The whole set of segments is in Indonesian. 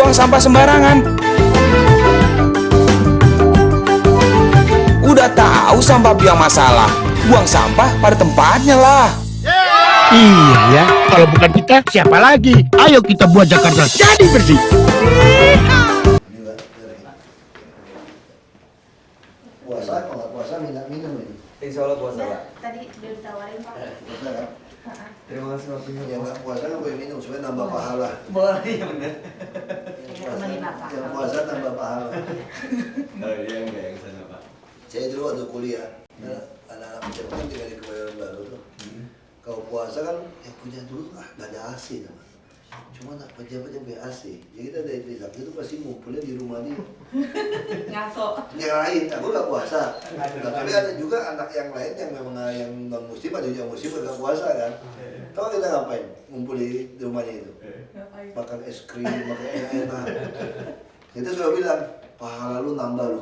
buang sampah sembarangan. Udah tahu sampah biang masalah, buang sampah pada tempatnya lah. Iya ya, kalau bukan kita siapa lagi? Ayo kita buat Jakarta jadi bersih. Puasa kalau nggak puasa minum ini. Insya Allah puasa Pak. Tadi udah ditawarin Pak. Puasa kan? Terima kasih waktunya. Yang nggak puasa nggak boleh minum supaya nambah pahala. Boleh, iya benar. Yang puasa nambah pahala. Oh iya enggak yang sana Pak. Saya dulu waktu kuliah, anak-anak macam kan tinggal di Kebayoran Baru tuh. Kalau puasa kan yang punya dulu nggak ada AC nama. Cuma nak pejabat punya AC. Jadi kita dari Trisakti itu pasti ngumpulnya di rumah dia. Ngaso. Yang lain, aku nggak puasa. Nah, tapi ada juga anak yang lain yang memang yang non muslim, ada juga muslim nggak puasa kan. Tahu kita ngapain? Ngumpul di rumahnya itu. Makan es krim, makan enak-enak. Kita sudah bilang, pahala lu nambah lu.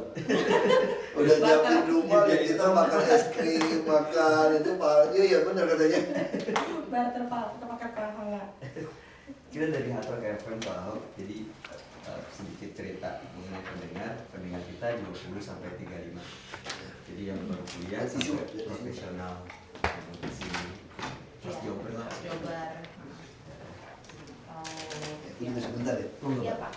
Udah nyiapin rumah, kita makan es krim, makan itu pahala. Iya benar katanya. Barter Pak, kita pakai pahala. Kita dari Hard Rock FM Pak Ahok, jadi sedikit cerita mengenai pendengar kita 20 sampai 35. Jadi yang baru kuliah sampai profesional di sini. Terus jobber lah. Jobber. Ini sebentar ya. Iya Pak.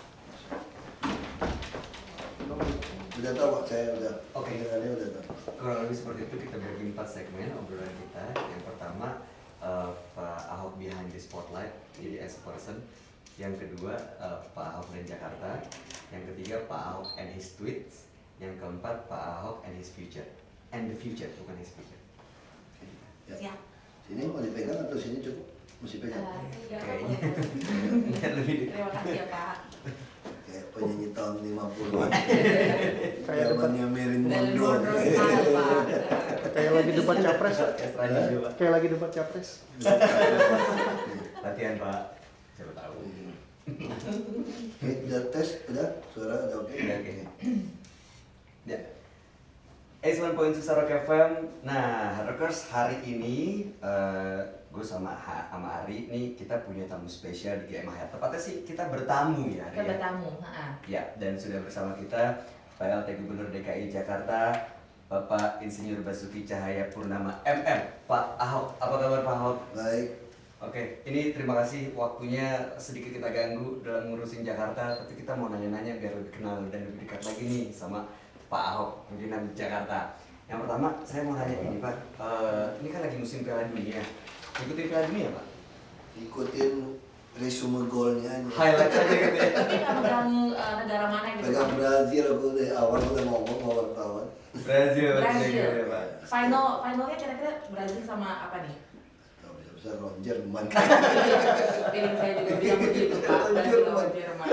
Udah tahu Pak, saya udah. Oke. Dengarnya udah tahu. Kurang lebih seperti itu, kita bagi 4 segmen obrolan kita. Yang pertama Pak Ahok behind the spotlight, jadi as a person. Yang kedua Pak Ahok dan Jakarta. Yang ketiga Pak Ahok and his tweets. Yang keempat Pak Ahok and his future. And the future, bukan his future. Ya. Siap. Sini mau dipegang atau sini cukup? Mesti pegang. Kayaknya biar lebih dekat. Terima kasih ya Pak. Kayak penyanyi tahun 50-an. Zamannya Marilyn Monroe. Pak. Kayak lagi debat capres. Kayak lagi debat capres. Latihan Pak, siapa tahu. Oke, udah tes, udah suara udah oke. Oke, oke. Ya. 101.6 Rock FM. Nah, Rockers, hari ini gue sama Ari nih kita punya tamu spesial di GMH. Tepatnya sih kita bertamu ya. Kita bertamu. Ya, dan sudah bersama kita Pak LT Gubernur DKI Jakarta, Bapak Insinyur Basuki Cahaya Purnama MM. Pak Ahok, apa kabar Pak Ahok? Baik. Oke, ini terima kasih waktunya, sedikit kita ganggu dalam ngurusin Jakarta, tapi kita mau nanya-nanya biar lebih kenal dan lebih dekat lagi nih sama Pak Ahok, pimpinan Jakarta. Yang pertama, saya mau nanya ini Pak, ini kan lagi musim Piala Dunia, ikutin Piala Dunia Pak? Ikutin resume golnya aja. Highlight aja gitu ya? Tapi nggak megang negara mana gitu? Pegang Brazil aku dari awal udah ngomong sama wartawan. Brazil Brazil. ya Pak. Finalnya kira-kira Brazil sama apa nih? Tahu bisa Ron Jerman. Piring saya juga bilang begitu Pak. Brazil lawan Jerman.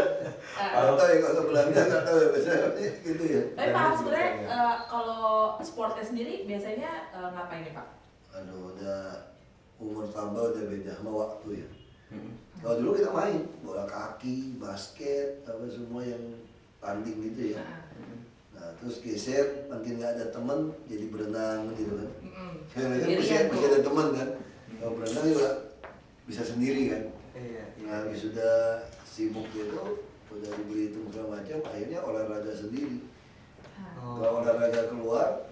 Nggak tahu ya kalau Belanda nggak tahu ya biasanya gitu ya. Tapi Pak sebenarnya kalau sportnya sendiri biasanya ngapain nih Pak? Aduh udah umur tambah udah beda sama waktu ya. Kalau dulu kita main bola kaki, basket, apa semua yang tanding gitu ya. Nah terus geser, makin nggak ada teman jadi berenang gitu kan. Sekarang kan masih ada teman kan. Kalau berenang juga bisa sendiri kan. Nah habis sudah sibuk gitu, udah dibeli itu segala macam, akhirnya olahraga sendiri. Kalau olahraga keluar,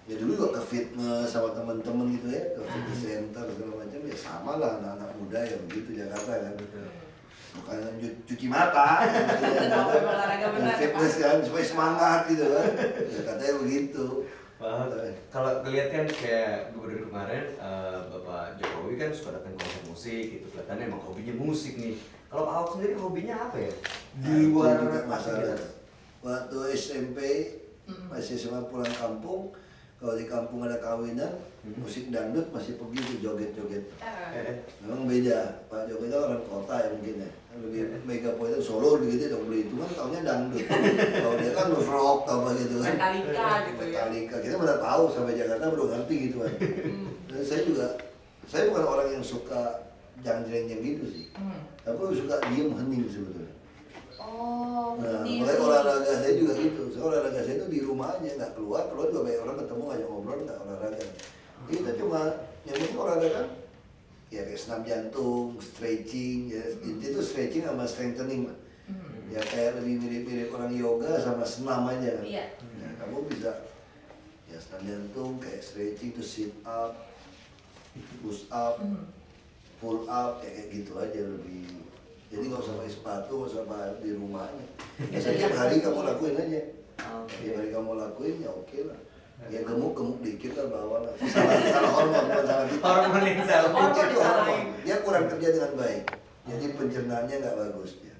ya dulu juga ke fitness sama teman-teman gitu ya, ke fitness center segala macam, ya sama lah anak-anak muda ya begitu Jakarta kan. Bukan cuci mata, olahraga benar fitness kan supaya semangat gitu kan. Ya, katanya begitu. Kalau ngeliat kan kayak gubernur kemarin, Bapak Jokowi kan suka datang konser musik gitu, kelihatannya emang hobinya musik nih. Kalau Pak Ahok sendiri hobinya apa ya? Di luar masalah. Waktu SMP masih SMA pulang kampung, kalau di kampung ada kawinan, musik dangdut masih pergi tuh joget-joget. Memang beda, Pak Jokowi itu orang kota ya mungkin ya. Lebih megapolitan Solo begitu dong, beli itu kan taunya dangdut. Kalau dia kan rock apa gitu kan. Metallica gitu ya. Metallica, kita mana tahu sampai Jakarta baru ngerti gitu kan. Dan saya bukan orang yang suka jang-jeng gitu sih. Tapi suka diem hening sebetulnya. Oh, Nah, mulai olahraga saya juga gitu. Saya olahraga saya itu di rumah aja, nggak keluar juga banyak orang ketemu ngajak ngobrol, nggak olahraga. Jadi kita cuma yang penting olahraga kan, ya kayak senam jantung, stretching, ya inti itu stretching sama strengthening lah. Ya kayak lebih mirip-mirip orang yoga sama senam aja kan. Iya. Ya, kamu bisa ya stand jantung kayak stretching tuh sit up, push up, pull up kayak gitu aja lebih. Jadi nggak usah pakai sepatu, nggak usah pakai di rumahnya. Ya setiap hari kamu lakuin aja. Setiap hari kamu lakuin ya oke lah. Ya gemuk dikit lah bawa lah. Salah hormon, bukan salah kita. Hormon yang salah. Itu hormon. Dia kurang kerja dengan baik. Jadi pencernaannya nggak bagus dia.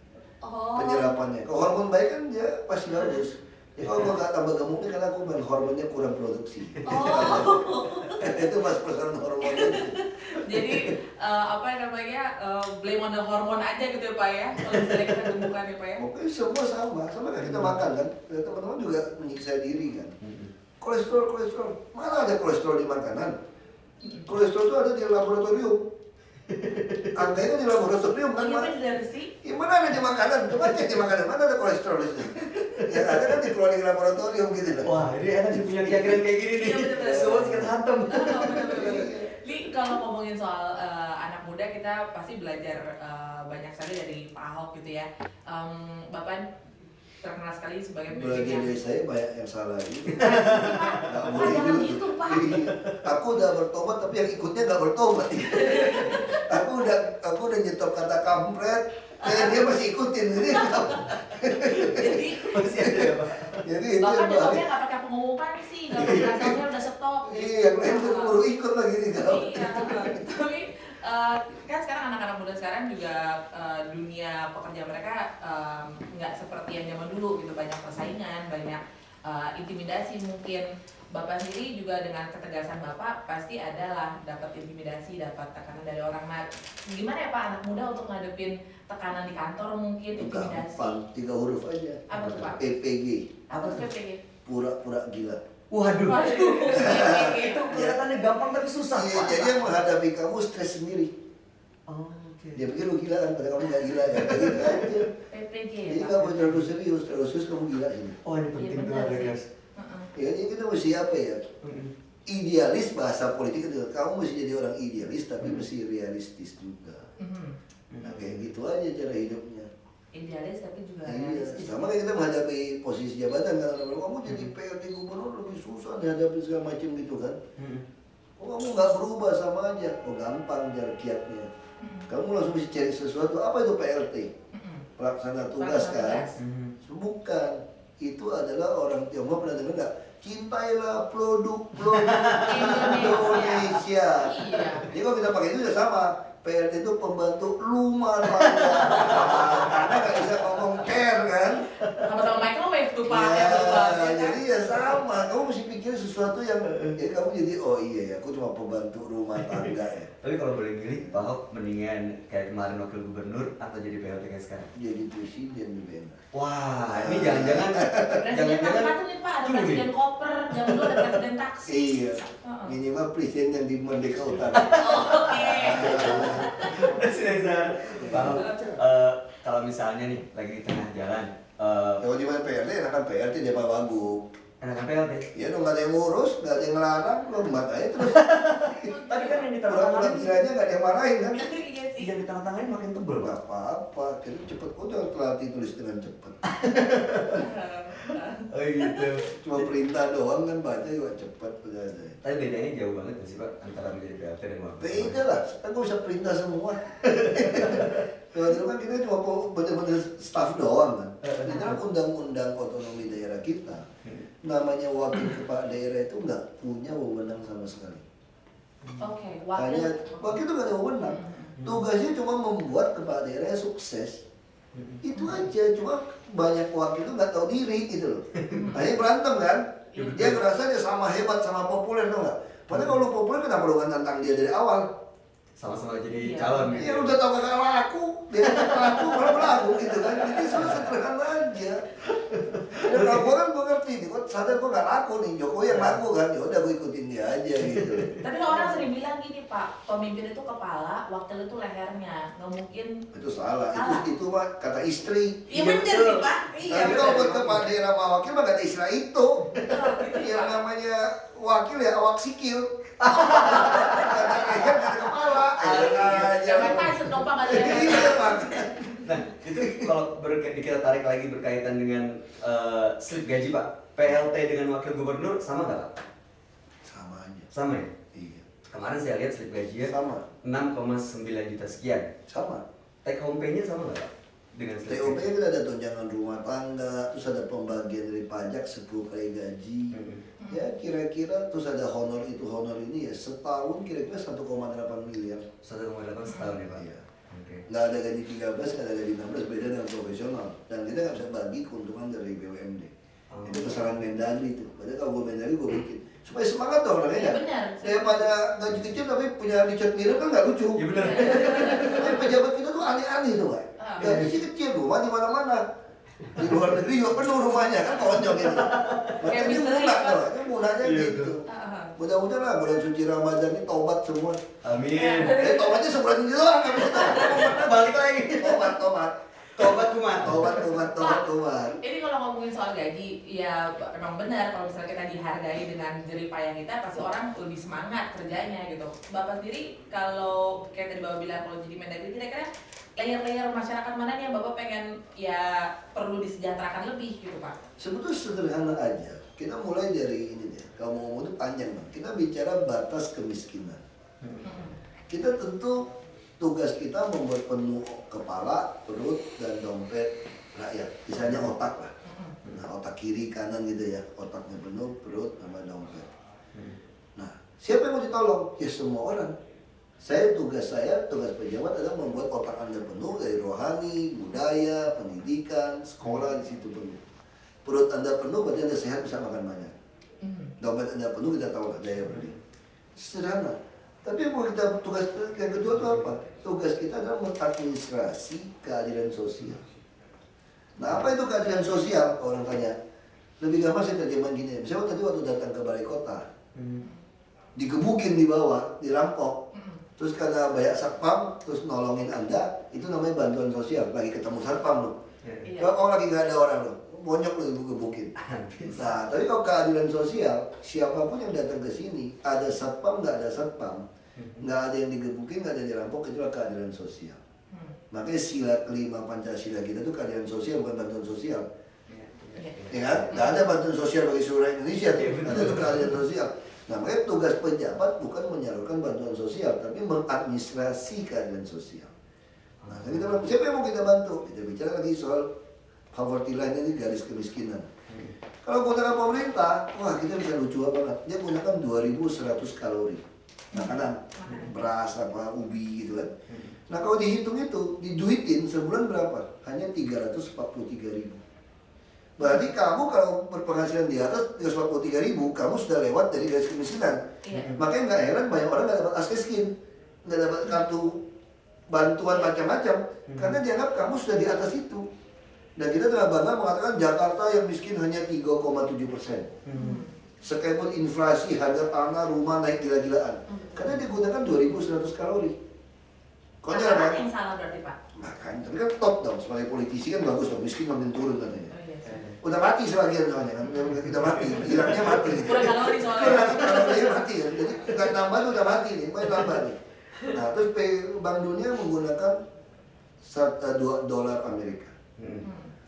Oh. Penyerapannya. Kalau hormon baik kan dia pasti bagus. Ya kalau gua nggak tambah gemuknya karena aku main hormonnya kurang produksi. Oh. Itu mas persoalan hormonnya. Jadi apa namanya blame on the hormone aja gitu ya Pak ya. Kalau misalnya kita gemukan ya Pak ya. Oke, semua sama kayak kita makan kan. Ya, teman-teman juga menyiksa diri kan. Kolesterol, mana ada kolesterol di makanan? Kolesterol itu ada di laboratorium. Angkanya di laboratorium kan? Ini dari sih. Ya, mana ada di makanan? Coba cek di makanan, mana ada kolesterol di sini? Yang ada kan dikeluar di laboratorium gitu loh. Wah, ini enak sih punya keyakinan kayak gini nih. Iya, bener-bener. Semua sekitar hantam. Li, kalau ngomongin soal anak muda kita pasti belajar banyak sekali dari Pak Ahok gitu ya. Bapak terkenal sekali sebagai Belajar pemimpin dari saya banyak yang salah gitu. Nggak boleh boleh gitu, gitu. Pak. Iya. Aku udah bertobat tapi yang ikutnya nggak bertobat. aku udah nyetop kata kampret, dia masih ikutin gitu. Jadi Masih ada ya, Pak? Jadi itu Bapak yang nyetopnya bahaya. nggak pakai pengumuman sih, nggak pakai asalnya udah stop. Iya, yang lain tuh baru ikut lagi nih kau. Iya, tapi kan sekarang anak-anak muda sekarang juga dunia pekerja mereka nggak seperti yang zaman dulu gitu, banyak persaingan, banyak intimidasi mungkin. Bapak sendiri juga dengan ketegasan Bapak pasti adalah dapat intimidasi, dapat tekanan dari orang. Nah, gimana ya Pak anak muda untuk ngadepin tekanan di kantor mungkin, Itu intimidasi? gampang, 3 huruf aja. Apa tuh Pak? PPG, Apa tuh PPG? pura-pura gila. Waduh. Waduh, Itu kelihatannya gampang tapi susah, Iya, Pak. jadi yang menghadapi kamu stres sendiri. Oh, oke. Dia pikir lu gila kan, padahal kamu nggak gila ya. Kayak gitu aja. PPG ya Jadi Pak? nggak boleh terlalu serius kamu gila ini. Oh, ini Iya, penting tuh benar ada, sih. guys. Ya, jadi kita mesti apa ya? Idealis bahasa politik itu. Kamu mesti jadi orang idealis tapi mesti realistis juga. Nah kayak gitu aja cara hidupnya. Idealis tapi juga Iya, realistis. sama kayak kita menghadapi posisi jabatan kan kamu jadi PLT gubernur lebih susah dihadapi segala macam gitu kan. Kok kamu nggak berubah sama aja? Oh gampang cara kiatnya. Kamu langsung mesti cari sesuatu. Apa itu PLT? Pelaksana tugas kan? Bukan. Itu adalah orang Tionghoa pernah dengar nggak? Cintailah produk Indonesia. Iya. Jadi kalau kita pakai itu udah sama. PLT itu pembantu rumah tangga. Karena nggak bisa ngomong care kan? Sama-sama microwave tuh Pak. Ya, Ya, tuh, Pak. jadi ya sama. Kamu mesti pikir sesuatu yang jadi kamu jadi oh iya ya, aku cuma pembantu rumah tangga ya. Tapi kalau boleh milih, Pak Ahok mendingan kayak kemarin wakil gubernur atau jadi PLT kayak sekarang? Jadi presiden lebih enak. Wah, ini jangan-jangan Presiden macam-macam nih Pak, ada Gini, presiden koper, zaman dulu ada presiden taksi. Iya. Heeh. Minimal presiden yang di Merdeka Utara. Oke. Presiden Pak Ahok, kalau misalnya nih lagi di tengah jalan, Kalau di mana PLT, enakan PLT dia Pak Wagub. enakan PLT. Ya dong nggak ada yang ngurus, nggak ada yang ngelarang, lombat aja terus. Tadi kan yang di Pura-pura tengah-tengah kiranya nggak ada yang marahin kan? Iya sih. yang di tengah-tengahnya makin tebel, Pak. Nggak apa-apa, jadi cepet kok jangan pelatih tulis dengan cepet. Oh gitu. Cuma perintah doang kan baca juga cepet udah ada. Tapi bedanya jauh banget nggak sih, Pak, antara menjadi PLT dan wakil? Beda lah, kan gue bisa perintah semua. Kalau dulu kan kita cuma bener-bener staff doang kan. Di dalam undang-undang otonomi daerah kita, namanya wakil kepala daerah itu nggak punya wewenang sama sekali. Oke, Hanya wakil. wakil itu nggak ada wewenang. Tugasnya cuma membuat kepala daerahnya sukses. Itu aja, cuma banyak wakil itu nggak tahu diri gitu loh. Akhirnya berantem kan? Dia ngerasa dia sama hebat sama populer tuh nggak? Padahal kalau lu populer kenapa lu nggak tantang dia dari awal? Sama-sama jadi Iya. calon Iya udah tau kakak laku, dia kakak laku malah berlaku gitu kan. Jadi sebenarnya sederhana aja. Dan kalau gue kan gue ngerti, gue sadar gue gak laku nih, Jokowi yang laku kan, ya udah gue ikutin dia aja gitu. Tapi orang sering bilang gini Pak, pemimpin itu kepala, wakil itu lehernya, nggak mungkin. Itu salah, Salah. itu mah kata istri. Iya bener sih Pak. Iya. Tapi kalau buat kepala daerah sama wakil mah gak ada istilah itu. Itu Yang Pak. namanya wakil ya awak sikil. Gak ada leher, gak ada kepala. Yang main Tyson dong Pak, nggak ada leher. Iya, Pak. Nah, itu kalau kita tarik lagi berkaitan dengan slip gaji Pak, PLT dengan wakil gubernur sama nggak Pak? Sama aja. Sama ya? Iya. Kemarin saya lihat slip gajinya Sama. 6,9 juta sekian. Sama. Take home pay-nya sama nggak Pak? Dengan slip TOP gaji? kita ada tunjangan rumah tangga, terus ada pembagian dari pajak 10 kali gaji. Ya kira-kira terus ada honor itu honor ini ya setahun kira-kira 1,8 miliar. 1,8 setahun ya Pak? Iya. Oke. Nggak ada gaji 13, nggak ada gaji 16, beda dengan profesional. Dan kita nggak bisa bagi keuntungan dari BUMD. Itu kesalahan Mendagri itu. Padahal kalau gue Mendagri gue bikin. Supaya semangat dong orangnya Iya ya. benar. Daripada gaji kecil tapi punya Richard Miller kan nggak lucu. Iya benar. Tapi pejabat kita tuh aneh-aneh tuh Pak. Gaji sih kecil, rumah di mana-mana. Di luar negeri juga penuh rumahnya kan konyol gitu. Makanya ini misteri, murah Pak. tuh, ini murahnya Iya, gitu. tuh. Mudah-mudahan lah bulan suci Ramadan ini tobat semua. Amin. Tobatnya sebulan ini doang, nggak bisa Balik lagi. tobat. Tobat kumat. Tobat. Ini kalau ngomongin soal gaji, ya memang benar kalau misalnya kita dihargai dengan jerih payah kita, pasti orang lebih semangat kerjanya gitu. Bapak sendiri kalau kayak tadi Bapak bilang kalau jadi Mendagri, kira-kira layer-layer masyarakat mana nih yang Bapak pengen ya perlu disejahterakan lebih gitu Pak? Sebetulnya sederhana aja. Kita mulai dari ini deh. Kalau mau ngomong itu panjang Bang. Kita bicara batas kemiskinan. Kita tentu tugas kita membuat penuh kepala, perut, dan dompet rakyat. Misalnya otak lah. Nah, otak kiri, kanan gitu ya. Otaknya penuh, perut, sama dompet. Nah, siapa yang mau ditolong? Ya semua orang. Tugas pejabat adalah membuat otak Anda penuh dari rohani, budaya, pendidikan, sekolah di situ penuh. Perut Anda penuh, berarti Anda sehat bisa makan banyak. Dompet Anda penuh, kita tahu daya beli. Sederhana. Tapi yang mau kita tugas yang kedua itu apa? Tugas kita adalah mengadministrasi keadilan sosial. Nah, apa itu keadilan sosial? Kalau orang tanya. Lebih gampang saya terjemahan gini. Misalnya tadi waktu datang ke balai kota, digebukin di bawah, dirampok. Terus karena banyak satpam, terus nolongin Anda, itu namanya bantuan sosial. Lagi ketemu satpam loh. Iya. Kalau lagi nggak ada orang loh, bonyok loh digebukin. Nah, tapi kalau keadilan sosial, siapapun yang datang ke sini, ada satpam, nggak ada satpam, nggak ada yang digebukin, nggak ada yang dirampok, itulah keadilan sosial. Makanya sila kelima Pancasila kita itu keadilan sosial, bukan bantuan sosial. Ya kan? Nggak ada bantuan sosial bagi seluruh Indonesia, ada itu keadilan sosial. Nah, makanya tugas pejabat bukan menyalurkan bantuan sosial, tapi mengadministrasi keadilan sosial. Nah, kita bilang, siapa yang mau kita bantu? Kita bicara lagi soal poverty line ini, garis kemiskinan. Kalau gunakan pemerintah, wah kita bisa lucu banget. Dia gunakan 2.100 kalori makanan, beras, apa, ubi gitu kan. Nah kalau dihitung itu, diduitin sebulan berapa? Hanya 343.000. Berarti kamu kalau berpenghasilan di atas 343.000, kamu sudah lewat dari garis kemiskinan. Makanya nggak heran banyak orang nggak dapat Askesin, nggak dapat kartu bantuan macam-macam, karena dianggap kamu sudah di atas itu. Dan kita dengan bangga mengatakan Jakarta yang miskin hanya 3,7%. Sekalipun inflasi, harga tanah, rumah naik gila-gilaan. Karena digunakan 2.100 kalori. Konyol kan? Yang salah berarti Pak? Makanya, tapi kan top dong, sebagai politisi kan bagus dong, miskin makin turun katanya. Oh iya sih. Udah mati sebagian soalnya kan, udah mati, hilangnya mati. Kurang kalori soalnya. Kurang kalorinya mati ya, jadi nggak nambah tuh udah mati nih, mau nambah nih. Nah terus Bank Dunia menggunakan $2 Amerika.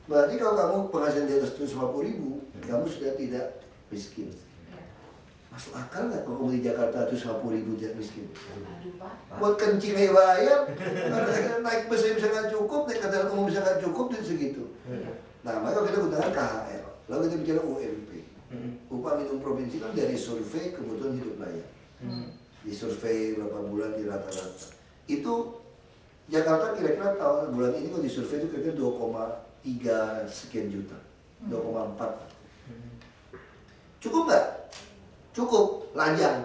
Berarti kalau kamu penghasilan di atas 150.000, kamu sudah tidak miskin. Masuk akal nggak kalau kamu di Jakarta 150.000 jadi miskin? Aduh Pak. Buat kencing aja bayar, karena naik bus bisa nggak cukup, naik kendaraan umum bisa nggak cukup, dan segitu. Nah, maka kita gunakan KHR, lalu kita bicara UMP. Upah minimum provinsi kan dari survei kebutuhan hidup layak. Di survei berapa bulan di rata-rata. Itu Jakarta kira-kira tahun bulan ini kalau di survei itu kira-kira 2,3 sekian juta, 2,4. Cukup nggak? Cukup, lajang.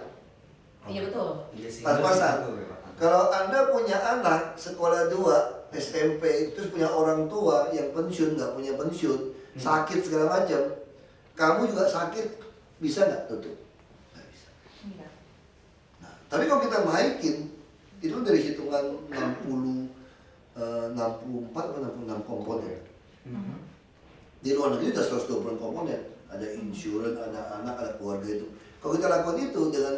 Iya betul. Pas-pasan. Kalau Anda punya anak sekolah 2 SMP, terus punya orang tua yang pensiun, nggak punya pensiun, sakit segala macam, kamu juga sakit, bisa nggak tutup? Nggak bisa. Nah, tapi kalau kita naikin, itu dari hitungan 64 atau 66 komponen. Di luar negeri udah 120 komponen, ada insurans, ada anak, ada keluarga itu. Kalau kita lakukan itu dengan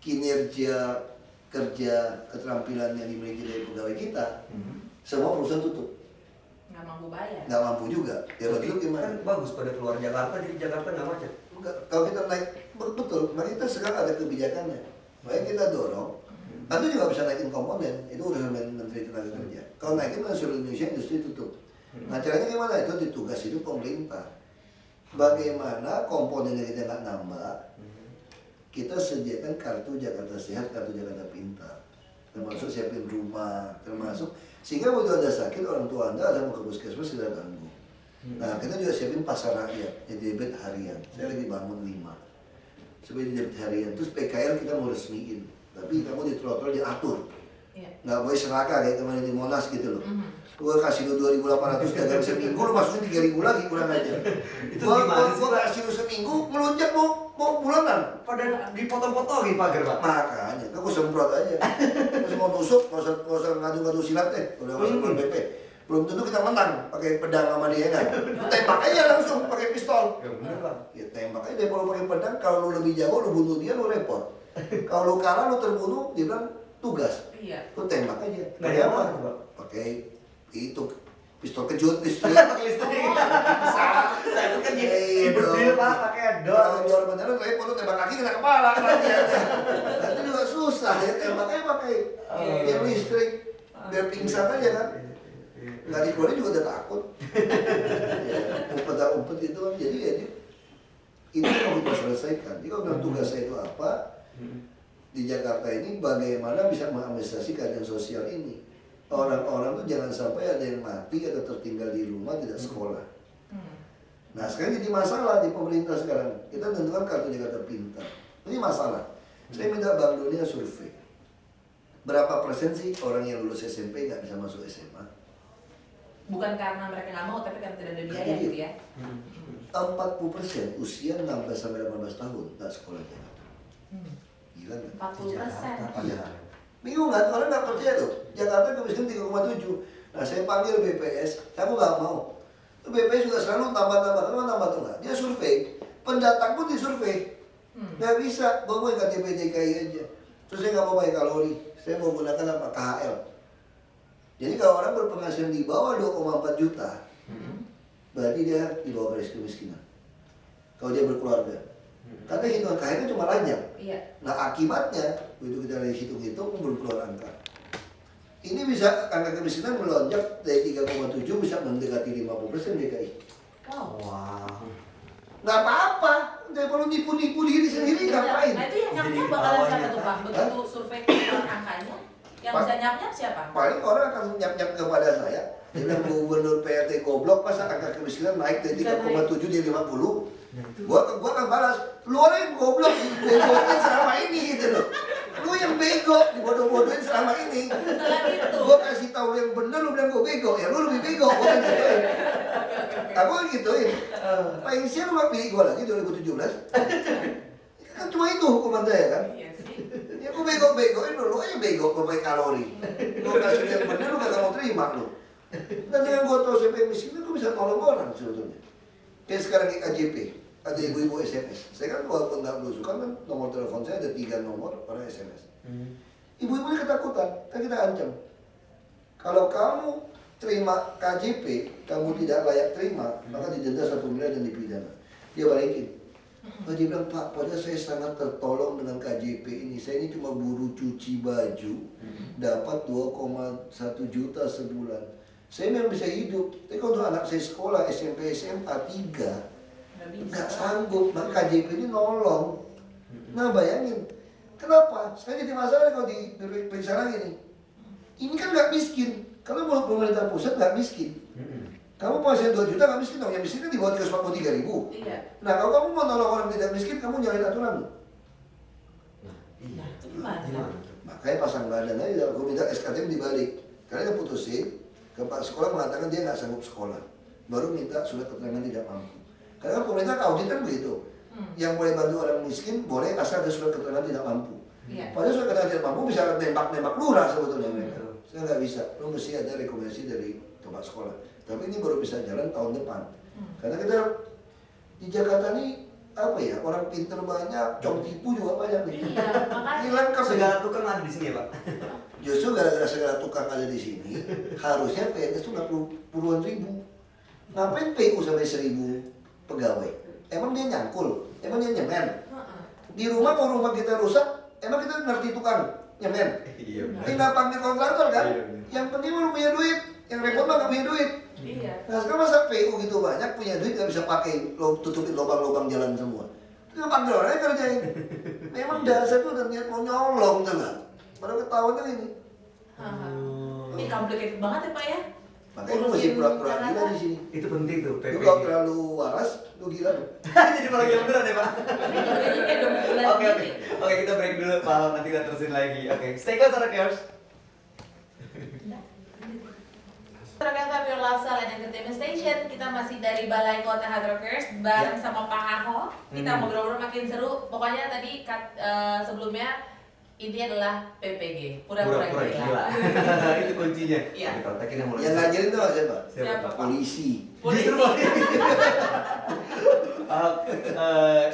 kinerja kerja keterampilan yang dimiliki dari pegawai kita, semua perusahaan tutup. nggak mampu bayar. Nggak mampu juga. Ya betul gimana? Kan bagus pada keluar Jakarta, jadi Jakarta nggak macet. Enggak, kalau kita naik betul, makanya kita sekarang ada kebijakannya. Makanya kita dorong. Atau juga bisa naikin komponen, itu urusan Menteri Tenaga Kerja. Kalau naikin kan seluruh Indonesia industri tutup. Nah caranya gimana? Itu ditugas itu pemerintah. Bagaimana komponen yang kita nggak nambah, kita sediakan kartu Jakarta Sehat, kartu Jakarta Pintar. Termasuk siapin rumah, termasuk sehingga begitu ada sakit orang tua Anda ada mau ke puskesmas tidak ganggu. Nah kita juga siapin pasar rakyat, debit harian. Saya lagi bangun 5 supaya debit harian. Terus PKL kita mau resmiin, tapi kamu di trotoar diatur. Nggak boleh serakah kayak kemarin di Monas gitu loh. Gua kasih lu 2.800 dagang seminggu, lu masukin 3.000 lagi kurang aja. Gua kasih lu seminggu, melonjak mau bulanan. Pada dipotong-potongin pagar, Pak. Makanya, aku semprot aja. Terus mau nusuk, nggak usah ngadu-ngadu silat deh. Udah masuk BP. Belum tentu kita menang pakai pedang sama dia kan. Tembak aja langsung pakai pistol. Ya bener, Pak. Ya tembak aja deh kalau pakai pedang. Kalau lu lebih jago, lu bunuh dia, lu repot. Kalau lu kalah, lu terbunuh, dia bilang tugas. Iya. Lu tembak aja. Nggak Pakai ada apa? apa, Pak? Pakai itu pistol kejut, pistol. Pakai listrik. Saya itu kan ibu dia, Pak, pakai Kalau dor. dor beneran, repot lu tembak kaki kena kepala latihannya. Itu juga susah ya, tembaknya pakai yang listrik. Biar pingsan aja kan. Nggak dikeluarin juga udah takut. Ya, umpet-umpet itu kan. Jadi ya itu yang kita selesaikan. Jadi kalau bilang tugas saya itu apa, di Jakarta ini bagaimana bisa mengadministrasi keadaan sosial ini. Orang-orang tuh jangan sampai ada yang mati atau tertinggal di rumah tidak sekolah. Nah sekarang jadi masalah di pemerintah sekarang. Kita tentukan kartu Jakarta Pintar. Ini masalah. Saya minta Bank Dunia survei. Berapa persen sih orang yang lulus SMP nggak bisa masuk SMA? Bukan karena mereka nggak mau, tapi karena tidak ada biaya gitu ya. 40% usia 16 sampai 18 tahun nggak sekolah di Jakarta. Gila nggak? 40%. Iya. Bingung nggak? Orang nggak percaya loh. Jakarta kemiskinan 3,7. Nah saya panggil BPS, kamu nggak mau. BPS juga selalu tambah-tambah, kenapa tambah tuh nggak? Dia survei, pendatang pun disurvei. Nggak bisa, gue mau KTP DKI aja. Terus saya nggak mau pakai kalori, saya mau gunakan apa? KHL. Jadi kalau orang berpenghasilan di bawah 2,4 juta, berarti dia di bawah garis kemiskinan. Kalau dia berkeluarga. Karena hitungan KHL kan cuma lajang. Iya. Nah akibatnya, begitu kita hitung-hitung belum keluar angka. Ini bisa angka kemiskinan melonjak dari 3,7 bisa mendekati 50% DKI. Wow. Nggak apa-apa, daripada nipu-nipu diri sendiri ngapain? Nah itu yang nyap-nyap bakalan siapa tuh Pak? Begitu survei keluar angkanya, yang bisa nyap-nyap siapa? Paling orang akan nyap-nyap kepada saya. Dia bilang gubernur PRT goblok, masa angka kemiskinan naik dari 3,7 jadi 50. Gua akan balas, lu orang yang goblok, dibodohin selama ini gitu loh. Lu yang bego, dibodoh-bodohin selama ini. Salah gitu. Gua kasih tahu lu yang bener, lu bilang gua bego, ya lu lebih bego, gua kan gituin. Aku kan gituin. Paling siang lu gak pilih gua lagi 2017. Kan cuma itu hukuman saya kan. Iya sih. Ya gua bego-begoin lu aja bego, gua pakai kalori. Gua kasih yang bener, lu gak mau terima lu. Dan dengan gua tahu siapa yang miskin, gua bisa tolong orang sebetulnya. Kayak sekarang di KJP, ada ibu-ibu SMS. Saya kan walaupun nggak belusukan kan nomor telepon saya ada 3 nomor orang SMS. Ibu-ibunya ketakutan, kan kita ancam. Kalau kamu terima KJP, kamu tidak layak terima, maka didenda 1 miliar dan dipidana. Dia balikin. Dia bilang, Pak, padahal saya sangat tertolong dengan KJP ini. Saya ini cuma buruh cuci baju, dapat 2,1 juta sebulan. Saya memang bisa hidup, tapi kalau untuk anak saya sekolah SMP, SMA 3 nggak sanggup, maka KJP ini nolong. Nah bayangin, kenapa? Sekarang jadi masalah kalau diperiksa lagi nih. Ini kan nggak miskin, kalau mau pemerintah pusat nggak miskin. Kamu penghasilan 2 juta nggak miskin dong, yang miskin kan di bawah 343.000. Iya. Nah kalau kamu mau nolong orang tidak miskin, kamu nyalain aturan loh. Iya, itu gimana? Makanya pasang badan aja, aku minta SKTM dibalik. Karena dia putusin, kepala sekolah mengatakan dia nggak sanggup sekolah. Baru minta surat keterangan tidak mampu. Karena pemerintah audit kan begitu. Yang boleh bantu orang miskin, boleh asal ada surat keterangan tidak mampu. Iya. Padahal surat keterangan tidak mampu bisa nembak-nembak lurah sebetulnya mereka. Saya nggak bisa, lu mesti ada rekomendasi dari kepala sekolah. Tapi ini baru bisa jalan tahun depan. Karena kita di Jakarta ini apa ya, orang pinter banyak, cong tipu juga banyak nih. Iya, makanya. Hilang kan Segala tukang ada di sini ya, Pak. Justru gara-gara segala tukang ada di sini, harusnya PNS tuh nggak puluhan ribu. Ngapain PU sampai 1.000 pegawai? Emang dia nyangkul? Emang dia nyemen? Di rumah kalau rumah kita rusak, emang kita ngerti tukang nyemen? Iya. Tinggal panggil kontraktor kan? Iya. Yang penting lu punya duit, yang repot mah nggak punya duit. Iya. Nah sekarang masa PU gitu banyak punya duit nggak bisa pakai, tutupin lubang-lubang jalan semua. Tinggal panggil orangnya kerjain. Memang dasar tuh udah niat mau nyolong tuh nggak? Padahal ketahuan ini. Ini complicated banget ya Pak ya. Makanya lu masih pura-pura gila di sini. Itu penting tuh, Lu PPG. kalau terlalu waras, lu gila lu. Jadi malah gila beneran ya Pak? Ini juga kayak 20 Oke, oke, kita break dulu Pak, nanti kita terusin lagi. Oke, stay close Rockers. Terkata Pure Lifestyle and Entertainment Station, kita masih dari Balai Kota Hard Rockers bareng sama Pak Ahok. Kita ngobrol-ngobrol makin seru. Pokoknya tadi sebelumnya intinya adalah PPG, pura-pura gila. Itu kuncinya. Iya. Dipraktekin yang mulai. Yang ngajarin tuh siapa? Siapa? Polisi. Polisi.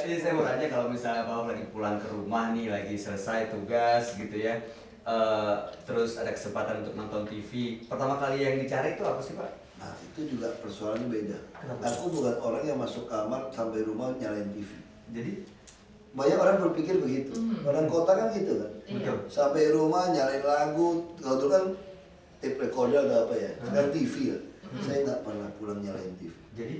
Ini saya mau tanya kalau misalnya Pak lagi pulang ke rumah nih, lagi selesai tugas gitu ya, terus ada kesempatan untuk nonton TV, pertama kali yang dicari itu apa sih Pak? Nah itu juga persoalannya beda. Kenapa? Aku bukan orang yang masuk kamar sampai rumah nyalain TV. Jadi Banyak orang berpikir begitu. Orang kota kan gitu kan. Iya. Sampai rumah nyalain lagu, kalau itu kan tape recorder atau apa ya, kan TV lah. Saya nggak pernah pulang nyalain TV. jadi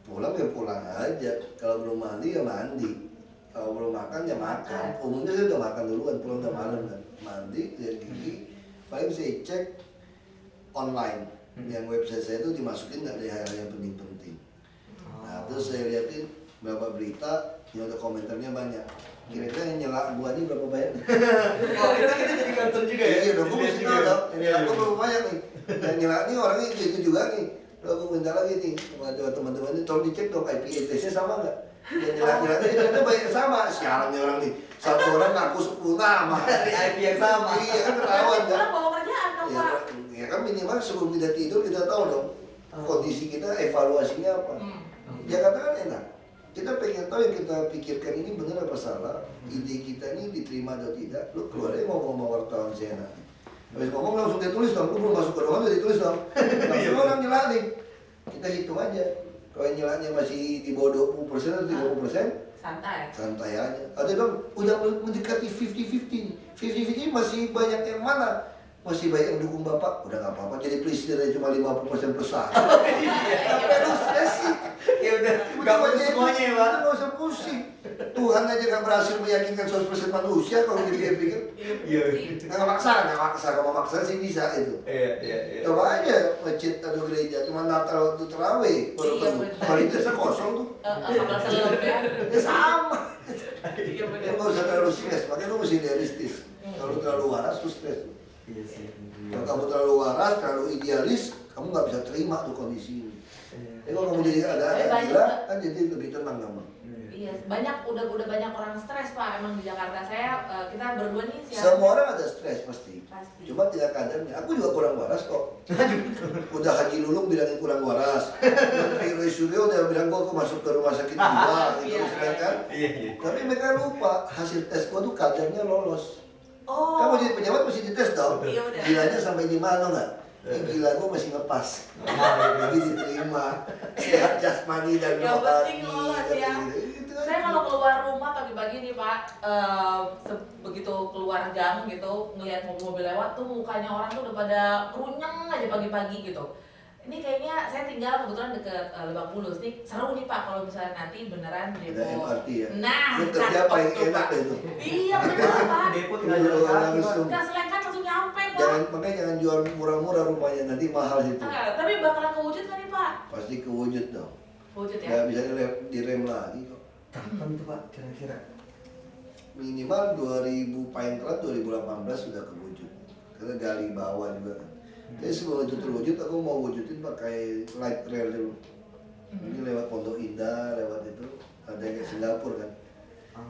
Pulang ya pulang aja. Kalau belum mandi ya mandi. Kalau belum makan ya makan. Umumnya saya udah makan duluan, pulang udah malam kan. Mandi, lihat gigi. Paling saya cek online. Yang website saya itu dimasukin nggak ada hal yang penting-penting. Nah terus saya liatin berapa berita, yang ada komentarnya banyak. Kira-kira yang nyela gua nih berapa banyak nih? oh itu kita jadi concern juga ya? Iya dong, gua mesti tahu dong. Yang nyela gua berapa banyak nih? Yang nyela nih orangnya itu juga nih. Lalu gua minta lagi nih, sama teman-teman ini tolong dicek dong IP address-nya sama nggak? Yang nyela-nyela ini ternyata banyak sama. Sekarang nih orang nih, satu orang ngaku 10 nama. Dari IP yang sama. Iya kan ketahuan kan? Orang bawa kerjaan dong Ya, Pak. ya kan minimal sebelum kita tidur kita tahu dong kondisi kita, evaluasinya apa. Jakarta kan enak. Kita pengen tahu yang kita pikirkan ini benar apa salah, ide kita ini diterima atau tidak. Lu keluar aja ngomong sama wartawan seenak. Habis ngomong langsung dia tulis dong, lu belum masuk ke ruangan udah ditulis dong. Langsung orang nyela nih. Kita hitung aja. Kalau yang nyelanya masih di bawah 20% atau 30%, Santai. santai aja. Ada dong, udah mendekati 50-50 nih. 50-50 masih banyak yang mana? Masih banyak yang dukung Bapak, udah nggak apa-apa. Jadi presiden cuma 50% plus 1. Apa lu stres sih? Ya udah, nggak perlu semuanya ya Pak. Udah nggak usah pusing. Tuhan aja nggak berhasil meyakinkan 100% manusia kalau dipikir-pikir. Iya. Nggak maksa. Kalau maksa sih bisa itu. Iya. Coba aja masjid atau gereja, cuma Natal waktu terawih. Baru Iya, penuh. benar. Kalau itu biasa kosong tuh. Kapal selam ya. Ya sama. Iya Ya benar. nggak usah terlalu stres, makanya lu mesti realistis. Kalau terlalu waras, lu stres. Iya sih. Kalau kamu terlalu waras, terlalu idealis, kamu nggak bisa terima tuh kondisi ini. Jadi kalau kamu jadi agak gila, kan jadi lebih tenang kamu. Iya, udah banyak orang stres Pak. Emang di Jakarta kita berdua nih siapa? Semua orang ada stres pasti. Pasti. Cuma tidak kadarnya. Aku juga kurang waras kok. Udah Haji Lulung bilangin kurang waras. Menteri Roy Suryo udah bilang gua masuk ke rumah sakit jiwa gitu misalnya kan. Iya. Tapi mereka lupa hasil tes gua tuh kadarnya lolos. Oh. Kamu jadi pejabat mesti dites dong. Iya, udah. Gilanya sampai di mana nggak? Gila gua masih ngepas. Jadi diterima. Sehat jasmani dan Yang rohani. penting lolos ya. Gitu kan. Saya kalau keluar rumah pagi-pagi nih Pak, begitu keluar gang gitu, ngelihat mobil-mobil lewat tuh mukanya orang tuh udah pada kerunyeng aja pagi-pagi gitu. Ini kayaknya saya tinggal kebetulan deket Lebak Bulus nih, seru nih Pak kalau misalnya nanti beneran Ada demo. MRT ya. Nah, Lu kerja cakep paling tuh, enak Pak. deh itu. Iya bener Pak. Depo Lu tinggal jalan kaki Pak. langsung. Nggak selengkat langsung nyampe Pak. Makanya jangan jual murah-murah rumahnya, nanti mahal situ. Tapi bakalan kewujud kan nih Pak? Pasti kewujud dong. Kewujud ya. Nggak bisa direm lagi kok. Kapan tuh Pak kira-kira? Minimal 2000 paling telat 2018 sudah kewujud. Karena gali bawah juga kan. Jadi sebelum itu terwujud, aku mau wujudin pakai light rail dulu. Ini lewat Pondok Indah, lewat itu ada yang kayak Singapura kan.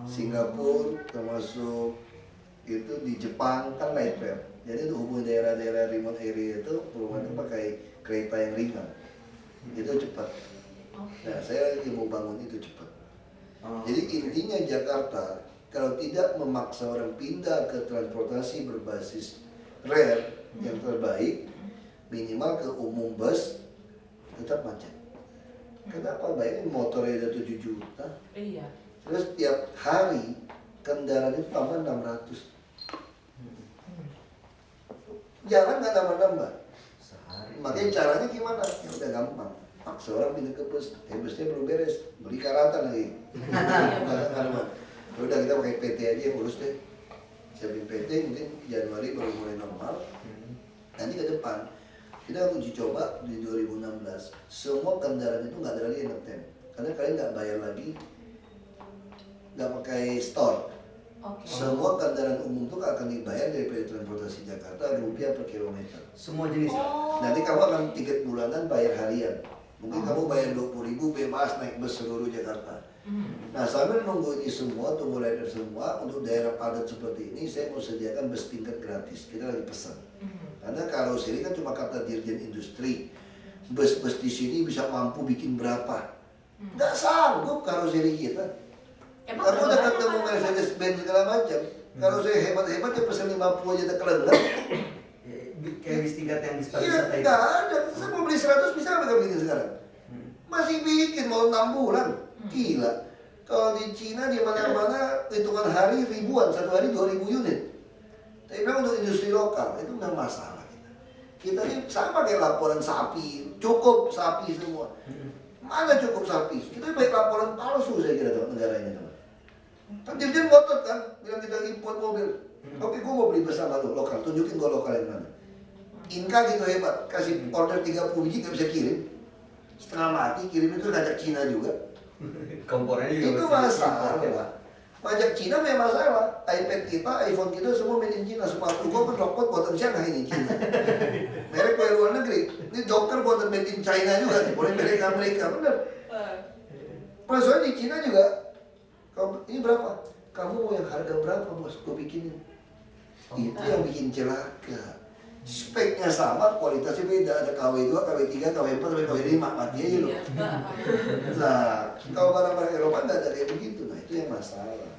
Singapura termasuk itu di Jepang kan light rail. Jadi itu hubungan daerah-daerah remote area itu perumahan itu pakai kereta yang ringan. Itu cepat. Nah saya lagi mau bangun itu cepat. Jadi intinya Jakarta kalau tidak memaksa orang pindah ke transportasi berbasis rare, yang terbaik, minimal ke umum bus tetap macet. Kenapa? Bayangin motornya udah 7 juta. Iya. Terus tiap hari kendaraan itu tambah 600. Jalan nggak tambah-tambah. Sehari. Makanya caranya gimana? Ya udah gampang. Paksa orang pindah ke bus, busnya belum beres, beli karatan lagi. Ya udah kita pakai PT aja yang urus deh. Siapin PT, mungkin Januari baru mulai normal. Nanti ke depan kita uji coba di 2016. Semua kendaraan itu nggak ada lagi yang ngetem, karena kalian nggak bayar lagi, nggak pakai store. Oke. Semua kendaraan umum itu akan dibayar dari PT Transportasi Jakarta Rp per kilometer. Semua jenis ya? Nanti kamu akan tiket bulanan bayar harian. Mungkin kamu bayar 20.000 bebas naik bus seluruh Jakarta. Nah sambil nunggu ini semua, tunggu rider semua, untuk daerah padat seperti ini saya mau sediakan bus tingkat gratis. Kita lagi pesan. Karena karoseri kan cuma kata Dirjen Industri. Bus-bus di sini bisa mampu bikin berapa? Nggak sanggup karoseri kita. Emang Kamu udah berapa ketemu banyak? Mercedes-Benz segala macam. Kalau saya hebat-hebat ya pesan 50 aja tak kelenggan. Kayak bis tingkat yang bis Iya, pariwisata itu. nggak ada. Saya mau beli 100 bisa nggak begini sekarang? Masih bikin mau 6 bulan. Gila. Kalau di Cina di mana-mana hitungan hari ribuan, satu hari 2.000 unit. Tapi memang untuk industri lokal itu memang masalah kita. Kita ini sama kayak laporan sapi, cukup sapi semua. Mana cukup sapi? Kita baik laporan palsu saya kira teman negara ini teman. Kan Dirjen ngotot kan, bilang kita import mobil. Oke, gua mau beli bersama lu lokal, tunjukin gua lokal yang mana. Inka gitu hebat, kasih order 30 biji nggak bisa kirim. Setengah mati, kirim itu ngajak Cina juga. Komponennya juga Itu masih import ya, Pak. masalah. Pajak Cina memang masalah. iPad kita, iPhone kita semua made in Cina. Sepatu gua pun Rockport buatan Shanghai ini Cina. Merek dari luar negeri. Ini dokter buatan made in China juga nih. Boleh merek Amerika, bener. Maksudnya di Cina juga. Ini berapa? Kamu mau yang harga berapa bos? Gua bikinin. Itu yang bikin celaka. Speknya sama, kualitasnya beda. Ada KW2, KW3, KW4, sampai KW5. Mati aja loh. Iya. Nah, kalau barang-barang Eropa nggak ada kayak begitu. Nah, itu yang masalah.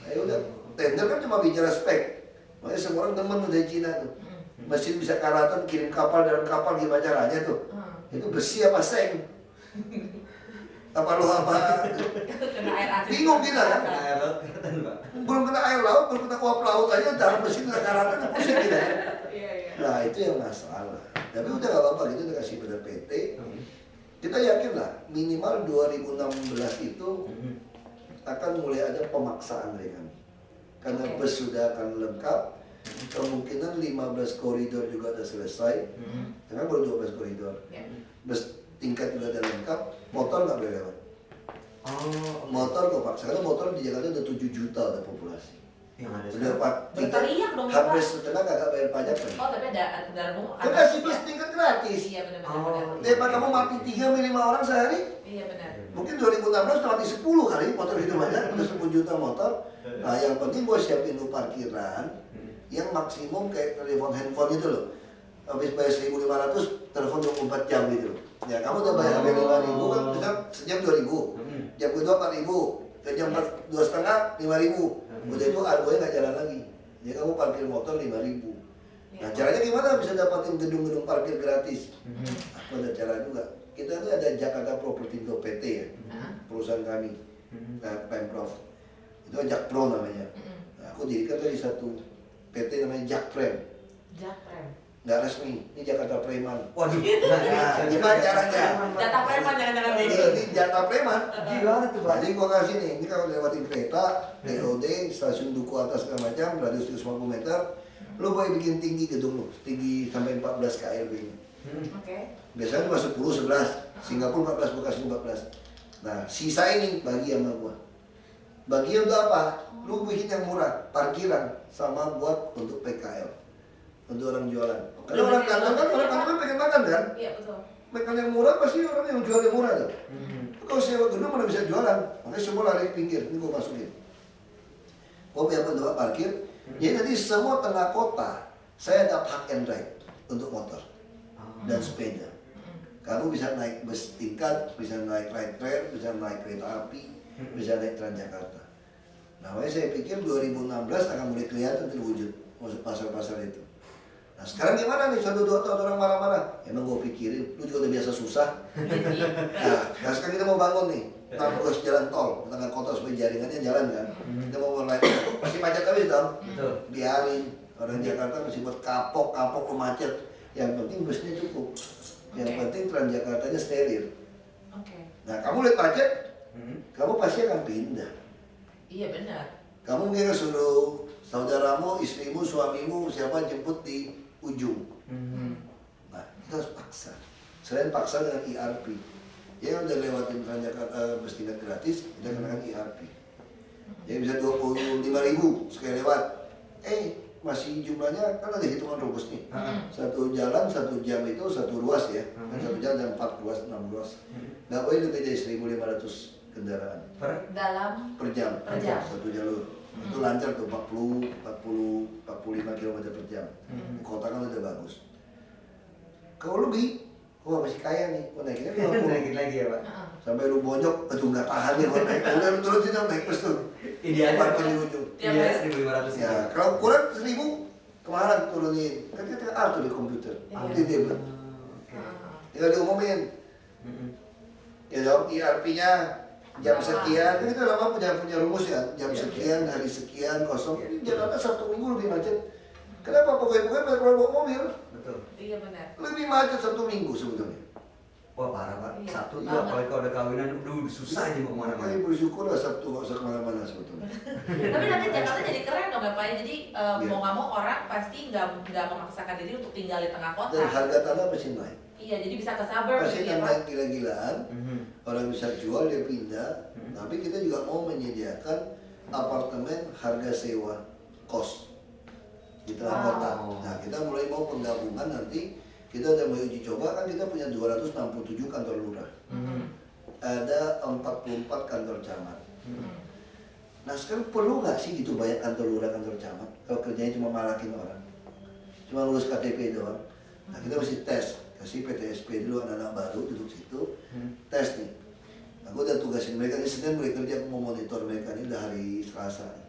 Nah, ya udah, tender kan cuma bicara spek. Makanya semua orang demen tuh dari Cina tuh. Mesin bisa karatan, kirim kapal dalam kapal, gimana caranya tuh? Itu besi apa seng? Apa lo apa? Kena air asin. Bingung kita kan? Kena air laut kelihatan, Pak. Belum kena air laut, belum kena uap laut aja, dalam mesin udah karatan, pusing kita kan? Iya, iya. Nah, itu yang masalah. Tapi udah gak apa-apa, kita udah kasih pada PT. Kita yakin lah, minimal 2016 itu akan mulai ada pemaksaan dari kami. Karena bus sudah akan lengkap, kemungkinan 15 koridor juga sudah selesai. Karena baru 12 koridor. Ya. Bus tingkat juga sudah lengkap, motor nggak boleh lewat. Oh, Motor kok paksa, karena motor di Jakarta udah 7 juta ada populasi. yang ada Udah sekarang. Berteriak dong, hampir Bapak. setengah kagak bayar pajak kan. Oh, tapi ada kendaraan umum. Kan kasih bus tingkat gratis. Iya, benar-benar. Oh. benar. Daripada kamu mati 3 sampai 5 orang sehari, Iya, benar. mungkin 2016 udah mati 10 kali motor itu banyak, udah 10 juta motor. Nah yang penting gue siapin lu parkiran yang maksimum kayak telepon handphone itu loh. Habis bayar 1.500, telepon 24 jam gitu loh. Ya kamu udah bayar sampai 5.000 kan, misal sejam 2.000, jam kedua 4.000, ke jam 2,5 5.000. Udah itu argonya nggak jalan lagi. Jadi kamu parkir motor 5.000. Nah caranya gimana bisa dapatin gedung-gedung parkir gratis? Aku ada cara juga. Kita tuh ada Jakarta Propertindo PT ya, perusahaan kami, Pemprov. Itu Jakpro namanya. Nah, aku dirikan dari satu PT namanya Jakprem. Jakprem. Nggak resmi, ini Jakarta Preman. Waduh, Nah, gimana caranya? Data preman jangan-jangan Ini Jakarta Preman. gila tuh, Pak. Jadi gua kasih nih, ini kalau lewatin kereta, DOD, stasiun Duku atas segala macam, radius 150 meter, lu boleh bikin tinggi gedung lu, tinggi sampai 14 KLB ini. Oke. Biasanya cuma 10, 11, Singapura 14, Bekasi 14. Nah, sisa ini bagi sama gua. Bagi untuk apa? Lu bikin yang murah, parkiran sama buat untuk PKL, untuk orang jualan. Karena orang kantor kan, orang kantor kan pengen makan kan? Iya, betul. Makan yang murah pasti orang yang jual yang murah tuh. Kalau sewa gedung mana bisa jualan, makanya semua lari ke pinggir. Ini gua masukin. Gua punya tempat parkir. Jadi nanti semua tengah kota saya ada park and ride untuk motor dan sepeda. Kamu bisa naik bus tingkat, bisa naik light rail, bisa naik kereta api, bisa naik Transjakarta. Nah, makanya saya pikir 2016 akan mulai kelihatan terwujud masuk pasar-pasar itu. Nah sekarang gimana nih, 1-2 tahun orang marah-marah? Emang gue pikirin, lu juga udah biasa susah. Nah sekarang kita mau bangun nih, terus jalan tol, tengah kota supaya jaringannya jalan kan. Kita mau mulai, pasti macet habis dong. Biarin, orang Jakarta masih buat kapok macet. Yang penting busnya cukup. Yang penting Transjakartanya steril. Nah kamu lihat macet, kamu pasti akan pindah. Iya benar. Kamu mungkin suruh saudaramu, istrimu, suamimu, siapa jemput di ujung. Nah, kita harus paksa. Selain paksa dengan ERP, ya udah lewatin Transjakarta bus tingkat gratis, kita kenakan ERP. Jadi bisa 25.000 sekali lewat. Masih jumlahnya kan ada hitungan rumus nih. Satu jalan 1 jam itu 1 ruas ya. Kan 1 jalan ada 4 ruas, 6 ruas. Nggak boleh lebih dari 1.500 kendaraan per jam. Satu jalur. Itu lancar tuh 45 km per jam. Kota kan udah bagus. Kalau lebih, wah masih kaya nih. Naikinnya 50. Naikin lagi ya Pak. Sampai lu bonyok, aduh nggak tahan nih kalau naik. Udah lu turutin dong, naik plus tuh. Idealnya Parkir di ujung. Idealnya 1.500 Ya, kalau kurang 1.000 kemarin turunin. Kan kita atur di komputer. Di table. Tinggal diumumin. Ya dong, ERP-nya jam sekian, kan kita lama punya rumus ya. Jam sekian, hari sekian, kosong. Ini Jakarta Sabtu Minggu lebih macet. Kenapa? Pokoknya pada keluar bawa mobil. Betul. Iya benar. Lebih macet Sabtu Minggu sebetulnya. Wah parah Pak. Iya, Sabtu banget. juga apalagi kalau ada kawinan, susah aja mau kemana-mana. Makanya bersyukur lah Sabtu nggak usah kemana-mana sebetulnya. Tapi nanti Jakarta jadi keren dong ya Pak ya. Jadi Iya. mau nggak mau orang pasti nggak memaksakan diri untuk tinggal di tengah kota. Dan harga tanah pasti naik. Iya, jadi bisa ke suburb Pasti gitu ya Pak. naik gila-gilaan. Orang bisa jual, dia pindah. Tapi kita juga mau menyediakan apartemen harga sewa kos di tengah kota. Nah kita mulai mau penggabungan nanti. Kita udah mau uji coba kan, kita punya 267 kantor lurah. Ada 44 kantor camat. Nah sekarang perlu nggak sih gitu banyak kantor lurah, kantor camat? Kalau kerjanya cuma malakin orang, cuma ngurus KTP doang. Nah kita mesti tes, kasih PTSP dulu anak-anak baru duduk situ, tes nih. Aku udah tugasin mereka, ini Senin mulai kerja, aku mau monitor mereka, ini udah hari Selasa nih.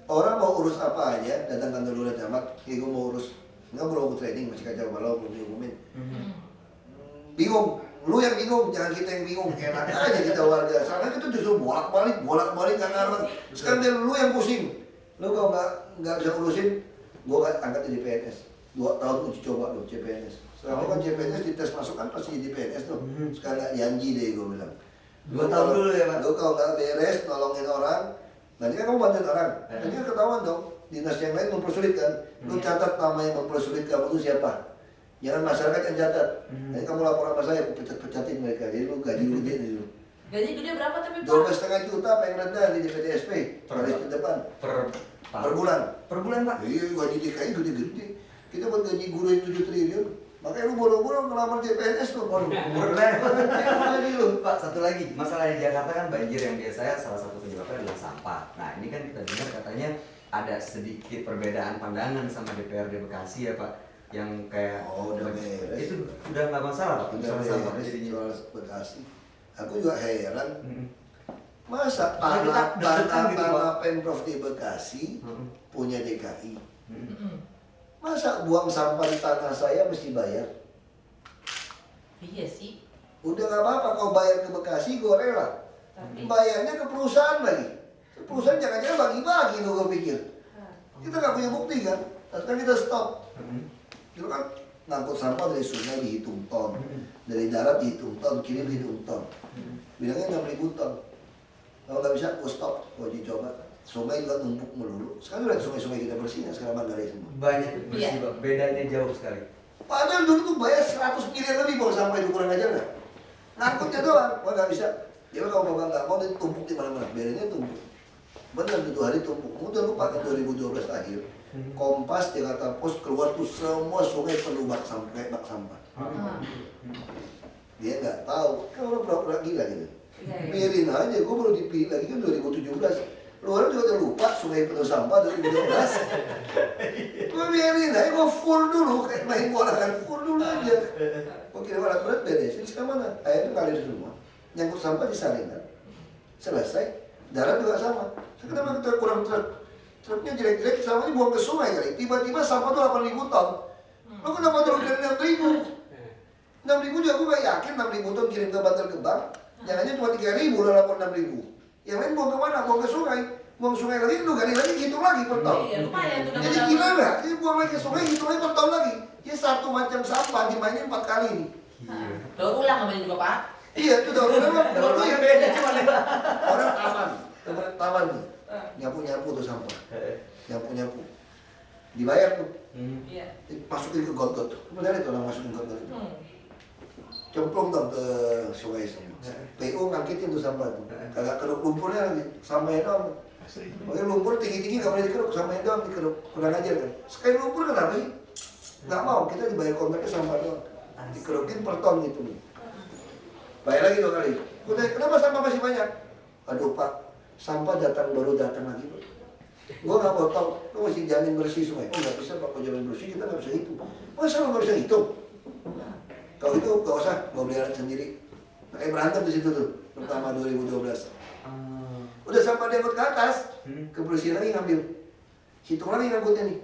Orang mau urus apa aja, datang kantor lurah camat, gue mau urus. Enggak perlu training, masih kacau balau, belum diumumin. Bingung, lu yang bingung, jangan kita yang bingung. Enak aja kita warga, soalnya kita justru bolak-balik nggak ngerti. Sekarang dia lu yang pusing. Lu kalau nggak bisa urusin, gua angkat jadi PNS. 2 tahun uji coba lu CPNS. Selama kan CPNS dites masuk kan pasti jadi PNS tuh. Sekarang nggak janji deh gua bilang. 2 tahun dulu ya Pak. Lu kalau nggak beres, nolongin orang, nanti kan kamu bantuin orang. Nanti kan ketahuan dong. Dinas yang lain mempersulit kan, lu catat nama yang mempersulit kamu itu siapa. Jangan masyarakat yang catat. Nanti kamu lapor sama saya, aku pecat-pecatin mereka. Jadi lu gaji lu gede nih lu. Gaji gede berapa tapi Pak? 12,5 juta paling rendah di DPTSP. Garis di depan. Per bulan. Per bulan Pak. Iya, gaji DKI gede-gede. Kita buat gaji guru yang 7 triliun. Makanya lu boro-boro ngelamar CPNS tuh. Waduh, umur Gaji lu. Pak, satu lagi, masalah di Jakarta kan banjir yang biasanya salah satu penyebabnya adalah sampah. Nah ini kan kita dengar katanya ada sedikit perbedaan pandangan sama DPRD Bekasi ya Pak, yang kayak Udah beres. itu udah nggak masalah Pak, Udah soal sampah beres jadinya. soal Bekasi. Aku juga heran. Masa Karena kita deg-degan gitu, Pak. tanah Pemprov di Bekasi punya DKI? Mm-mm. Masa buang sampah di tanah saya mesti bayar? Iya sih. Udah nggak apa-apa kau bayar ke Bekasi, gue rela. Tapi Bayarnya ke perusahaan lagi. Perusahaan jangan-jangan bagi-bagi tuh gue pikir. Kita nggak punya bukti kan? Sekarang kita stop. Dulu kan ngangkut sampah dari sungai dihitung ton, dari darat dihitung ton, kirim dihitung ton. Bilangnya 6.000 ton. Kalau nggak bisa, aku stop. Kau coba. Sungai juga numpuk melulu. Sekarang udah sungai-sungai kita bersihnya, sekarang Manggarai semua. Banyak bersih Pak, bedanya jauh sekali. Padahal dulu tuh bayar 100 miliar lebih buang sampah itu, kurang aja nggak? Ngangkutnya doang, wah nggak bisa. Jadi kalau bapak nggak mau, dia tumpuk di mana-mana. Biarinnya tumpuk. Benar 7 hari tumpuk. Udah lupa kan 2012 akhir. Kompas, Jakarta Pos keluar tuh semua sungai penuh bak sampah. Dia nggak tahu, kan orang pura-pura gila gitu. Biarin aja, gue baru dipilih lagi kan 2017. Lu orang juga udah lupa sungai penuh sampah 2012. Gue biarin aja, gue full dulu, kayak main bola kan, full dulu aja. Gue kira alat berat beresin, sekarang mana? Airnya ngalir semua. Nyangkut sampah di saringan. Selesai, darat juga sama. Kenapa kita kurang truk? truknya jelek-jelek, sampahnya buang ke sungai kali. Tiba-tiba sampah tuh 8.000 ton. Lo kenapa turun dari 6.000? 6.000 juga gue gak yakin 6.000 ton kirim ke Bantar Gebang. Jangan-jangan cuma 3.000 udah lapor 6.000. Yang lain buang kemana? Buang ke sungai. Buang sungai lagi, lu gali lagi, hitung lagi per ton. Iya, lumayan tuh. Jadi gila nggak? Jadi buang lagi ke sungai, hitung lagi per ton lagi. Jadi satu macam sampah dimainin 4 kali nih. Daur ulang namanya juga, Pak. Iya, itu daur ulang. Daur ulang yang beda cuma orang taman, taman nih. Nyapu-nyapu tuh sampah. Nyapu-nyapu. Dibayar tuh. Iya. Masukin ke got-got. Kemudian itu orang masukin got-got. Cemplung dong ke sungai semua. PU ngangkitin tuh sampah tuh. Kagak keruk lumpurnya lagi, sampahnya doang. Makanya lumpur tinggi-tinggi gak boleh dikeruk, sampahnya doang dikeruk. Kurang ajar kan. Sekali lumpur kenapa sih? Nggak mau, kita dibayar kontraknya sampah doang. Dikerukin per ton gitu nih. Bayar lagi 2 kali. Gue tanya, kenapa sampah masih banyak? Aduh Pak, sampah baru datang lagi Pak. Gue nggak mau tahu, lu masih jamin bersih sungai. Oh nggak bisa Pak, kalau jamin bersih kita nggak bisa hitung. Masa lu nggak bisa hitung? Kalau itu nggak usah, gue beli alat sendiri. Kayak berantem di situ tuh, pertama 2012. Udah sampah diangkut ke atas, kebersihan lagi ngambil. Hitung lagi ngangkutnya nih.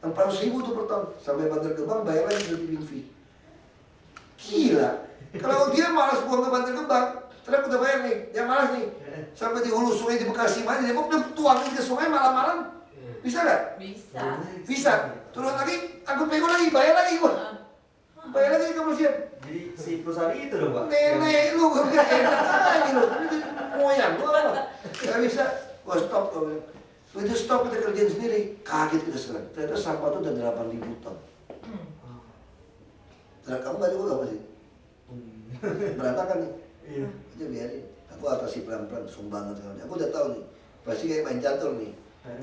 400.000 tuh per ton, sampai Bantar Gebang bayar lagi ke tipping fee. Gila. Kalau dia malas buang ke Bantar Gebang, terus udah bayar nih, dia malas nih. Sampai di hulu sungai di Bekasi mana, dia mau tuangin ke sungai malam-malam. Bisa nggak? Bisa. Bisa. Turun lagi, angkut pego lagi, bayar lagi gua. Bayar lagi kebersihan. Jadi si perusahaan itu dong Pak? Nenek lu, gue bilang enak aja lu. Ini moyang lu apa? Gak bisa, gua stop gua bilang. Begitu stop kita kerjain sendiri, kaget kita sekarang. Ternyata sampah itu udah 8.000 ton. Ternyata kamu gak juga apa sih? Berantakan nih. Iya. Itu biarin. Aku atasi pelan-pelan, sumbangan segala macam. Aku udah tahu nih, pasti kayak main catur nih.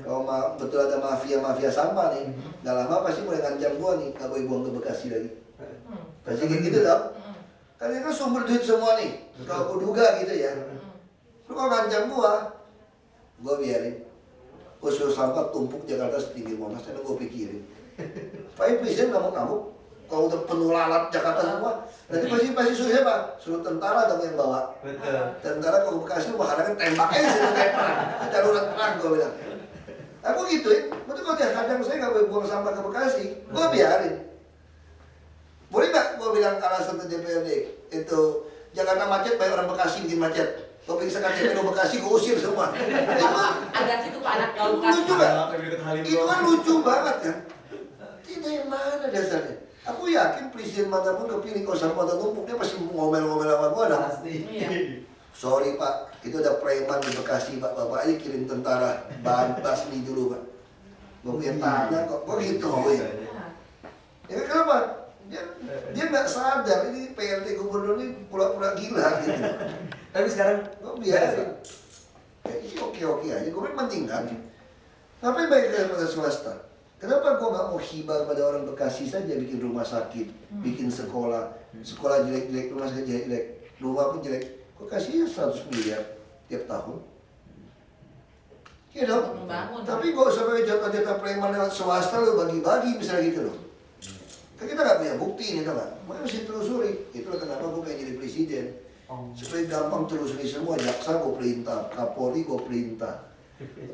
Kalau betul ada mafia sampah nih, gak lama pasti mulai ngancam gua nih, gak boleh buang ke Bekasi lagi. Pasti kayak gitu tau. Kan ini kan sumber duit semua nih, kalau aku duga gitu ya. Lu kalau ngancam gua biarin. Gua suruh sampah tumpuk Jakarta setinggi Monas, dan gua pikirin. Pak Presiden ngamuk-ngamuk, kalau udah penuh lalat Jakarta semua, nanti pasti suruh siapa? Suruh tentara dong yang bawa. Betul. Tentara ke Bekasi, wah kan tembak aja sih kayak perang, darurat perang gua bilang. Aku gituin, betul kalau kadang saya nggak boleh buang sampah ke Bekasi, gua biarin. Boleh nggak gua bilang alasan ke DPRD itu Jakarta macet, banyak orang Bekasi bikin macet. Gua periksa KTP di Bekasi, gua usir semua. Agak situ Pak anak gaul Bekasi. Lucu nggak? Itu kan lucu banget kan? Tidak yang mana dasarnya? Aku yakin presiden manapun kepilih kalau sampah udah numpuk dia pasti ngomel-ngomel sama gua dah. Pasti. Iya. Sorry Pak, itu ada preman di Bekasi Pak, Bapak aja kirim tentara bahan basmi dulu Pak. Gua punya tanya kok, gua gitu ya. Ya kenapa? Dia nggak sadar ini PLT gubernur ini pura-pura gila gitu. Tapi sekarang Gua biarin. Ya ini oke-oke aja, gua memang tinggal. Ngapain baik kepada swasta? Kenapa gua nggak mau hibah pada orang Bekasi saja bikin rumah sakit, bikin sekolah jelek-jelek, rumah sakit jelek, rumah pun jelek. Gua kasih 100 miliar tiap tahun. Iya dong. Membangun. Tapi gak usah pakai jatah-jatah preman lewat swasta lo bagi-bagi misalnya gitu loh. Kan kita nggak punya bukti nih, tau nggak? Makanya mesti telusuri. Itulah kenapa gue pengen jadi presiden. Supaya gampang telusuri semua. Jaksa gue perintah, Kapolri gue perintah.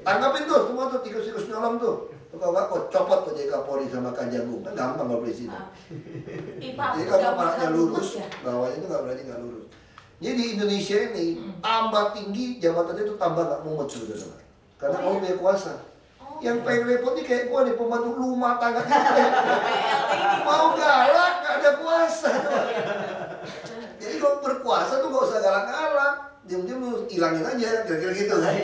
Tangkapin tuh semua tuh tikus-tikus nyolong tuh. Kalau nggak kok copot tuh jadi Kapolri sama Kajagung. Kan gampang kalau presiden. Jadi kalau kepalanya lurus, bawahnya itu nggak lurus. Jadi di Indonesia ini tambah tinggi jabatannya itu tambah nggak mumet sebetulnya. Karena kamu punya kuasa. Yang pengen repot nih kayak gua nih pembantu rumah tangga. Mau galak nggak ada kuasa. Jadi kalau berkuasa tuh nggak usah galak-galak. Diam-diam lu hilangin aja, kira-kira gitu kan.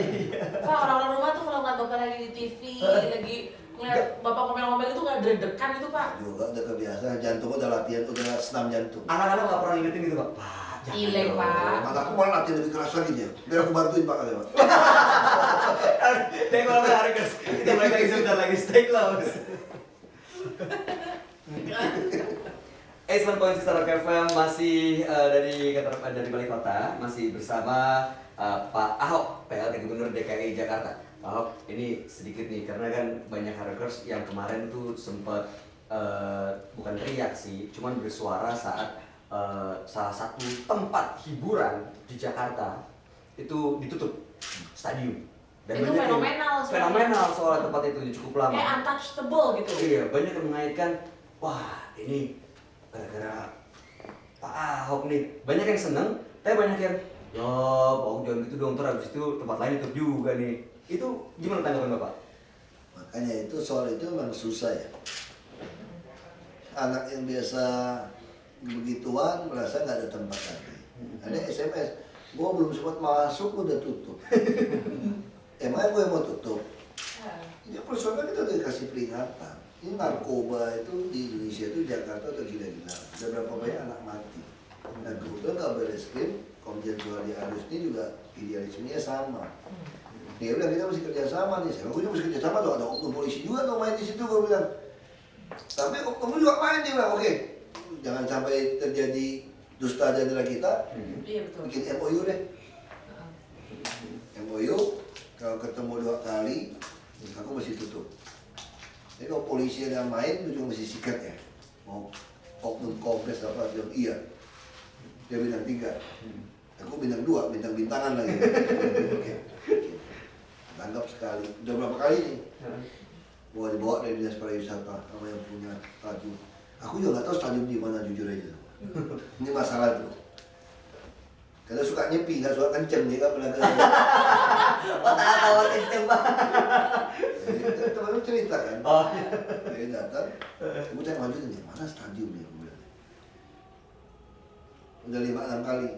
Pak orang-orang rumah tuh kalau nggak bapak lagi di TV, lagi ngeliat bapak ngomel-ngomel itu nggak deg-degan itu Pak. Juga udah kebiasaan, jantungnya udah latihan, udah senam jantung. anak-anak nggak pernah ingetin gitu Pak. Jangan Ileng dong. Pak. Maka aku malah latihan lebih keras lagi dia. Biar aku bantuin Pak kali Pak. Dan kalau hari kita balik lagi sebentar lagi stay close. Ace Point Sister Rock FM masih dari Balai Kota, masih bersama Pak Ahok, PLT Gubernur DKI Jakarta. Pak Ahok, ini sedikit nih karena kan banyak hackers yang kemarin tuh sempat bukan teriak sih, cuman bersuara saat salah satu tempat hiburan di Jakarta itu ditutup, stadium. Dan Itu banyak yang- fenomenal soalnya. fenomenal soal tempat itu cukup lama. Kayak untouchable gitu. Iya, banyak yang mengaitkan, wah ini gara-gara Pak Ahok nih. Banyak yang seneng, tapi banyak yang, ya Pak Ahok jangan gitu dong, ntar abis itu tempat lain tutup juga nih. Itu gimana tanggapan Bapak? Makanya itu soal itu memang susah ya. Anak yang biasa begituan merasa nggak ada tempat lagi. Ada SMS, gua belum sempat masuk udah tutup. Emang gue mau tutup? Ya personal kita udah dikasih peringatan. Ini narkoba itu di Indonesia itu Jakarta udah gila-gila. Ada berapa banyak anak mati. Dan kebetulan kabar reskrim Komjen Suhadi Arius ini juga idealismenya sama. Dia bilang kita mesti kerjasama nih. Saya juga mesti kerjasama tuh, ada oknum polisi juga tuh main di situ, gue bilang. Tapi oknum juga main, dia bilang, oke, jangan sampai terjadi dusta di antara kita. Iya betul. Bikin MOU deh. MOU, kalau ketemu 2 kali, aku mesti tutup. Jadi kalau polisi ada main, lu juga mesti sikat ya. Mau oknum kompres apa, dia bilang iya. Dia bintang 3. Aku bintang 2, bintang-bintangan lagi. Oke. Tanggap sekali. Udah berapa kali nih? Gua dibawa dari dinas pariwisata sama yang punya stadion. Aku juga nggak tahu stadion di mana jujur aja. Ini masalah tuh. Karena suka nyepi, nggak suka kenceng, dia nggak pernah kenceng. Tawa kenceng Pak. Temen lu cerita kan? Oh. Dia datang, aku tanya maju nih, mana stadion ya? Aku bilang. Udah 5-6 kali.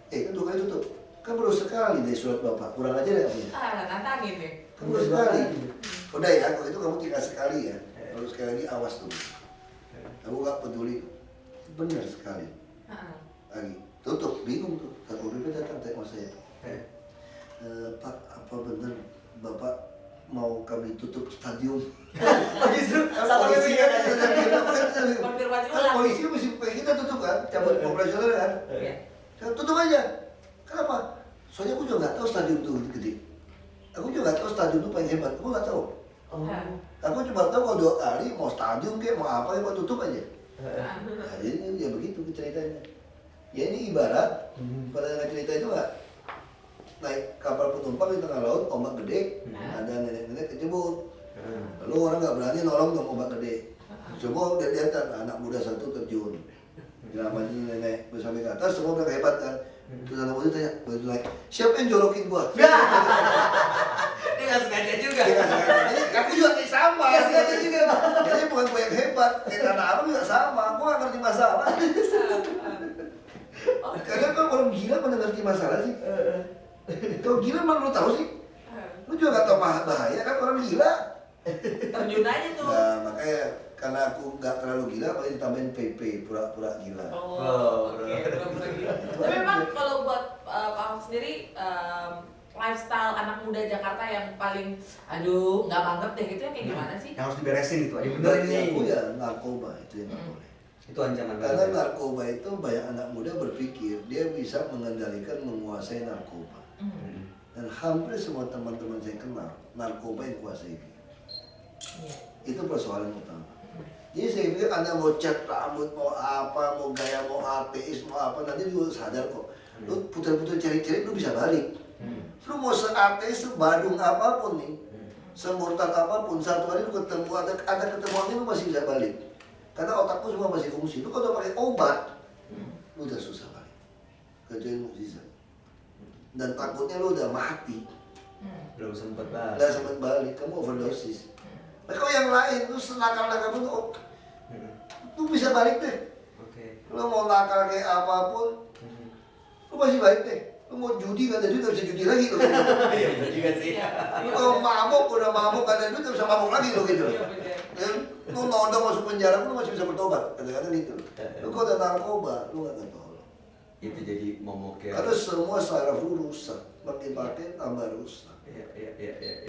Kan 2 kali tutup. Kan baru sekali dari surat bapak, kurang aja deh punya. Nantangin deh. Kan baru sekali. Udah ya, kalau itu kamu tinggal sekali ya. Kalau sekali lagi awas tuh. Aku nggak peduli. Benar sekali. Lagi tutup, bingung tuh. Satpol PP datang tanya sama saya. Pak, apa benar bapak mau kami tutup stadion? Justru Polisi kan, Konfirmasi kan ulang. polisi mesti pengen kita tutup kan, cabut operasional kan. Iya. Tutup aja. Kenapa? Soalnya aku juga nggak tahu stadion itu gede. Aku juga nggak tahu stadion itu paling hebat. Aku nggak tahu. Aku cuma tahu kalau 2 kali mau stadion kayak mau apa mau tutup aja. Nah, jadi ya begitu ceritanya. Ya ini ibarat pada cerita itu nggak naik kapal penumpang di tengah laut ombak gede, ada nenek-nenek kecebur. Lalu orang nggak berani nolong dong ombak gede. Semua udah lihat anak muda satu terjun. Namanya nenek sampai ke atas, semua udah hebat kan. Terus anak muda tanya, siapa yang jorokin gua? Dia nggak sengaja juga. Jadi aku juga kayak sama. Nggak sengaja juga Pak. Jadi bukan gua yang hebat, kayak anak abang juga sama. Gua nggak ngerti masalah. Kadang kan orang gila pada ngerti masalah sih. Kalau gila mana lu tahu sih? Lu juga nggak tahu bahaya kan orang gila. Terjun aja tuh. Nah makanya karena aku nggak terlalu gila, paling ditambahin PP, pura-pura gila. Oke, pura-pura gila. Tapi memang kalau buat Pak Ahok sendiri, lifestyle anak muda Jakarta yang paling, aduh, nggak banget deh, itu yang kayak gimana sih? Yang harus diberesin itu, ada bener Bagi nih. aku ya narkoba itu yang nggak boleh. Itu ancaman Karena banget. narkoba itu banyak anak muda berpikir dia bisa mengendalikan, menguasai narkoba. Dan hampir semua teman-teman saya kenal, narkoba yang kuasai dia. Iya. Itu persoalan utama. Jadi saya pikir Anda mau cat rambut, mau apa, mau gaya, mau ateis, mau apa, nanti juga sadar kok. Lu putar-putar cari-cari, lu bisa balik. Lu mau se-ateis, sebadung apapun nih, semurtad apapun, satu hari lu ketemu, ada ketemuan ini lu masih bisa balik. Karena otakku semua masih fungsi. Lu kalau pakai obat, lu udah susah balik. Kecuali mukjizat. Dan takutnya lu udah mati, Belum sempet banget. nggak sempat balik, kamu overdosis. Nah, kalau yang lain, lu senakal-nakal pun, lu bisa balik deh. Oke. Lu mau nakal kayak apapun, lu masih balik deh. Lu mau judi, gak ada duit, gak bisa judi lagi lu. Iya bener juga sih. Lu kalau mabuk, udah mabuk, gak ada duit, gak bisa mabuk lagi lu gitu. Iya, bener. Dan lu nodong masuk penjara, lu masih bisa bertobat. Kadang-kadang gitu. Lu kalau ada narkoba, lu gak tolong. Itu jadi momok ya. Karena semua saraf lu rusak. Makin pakai, tambah rusak. Iya.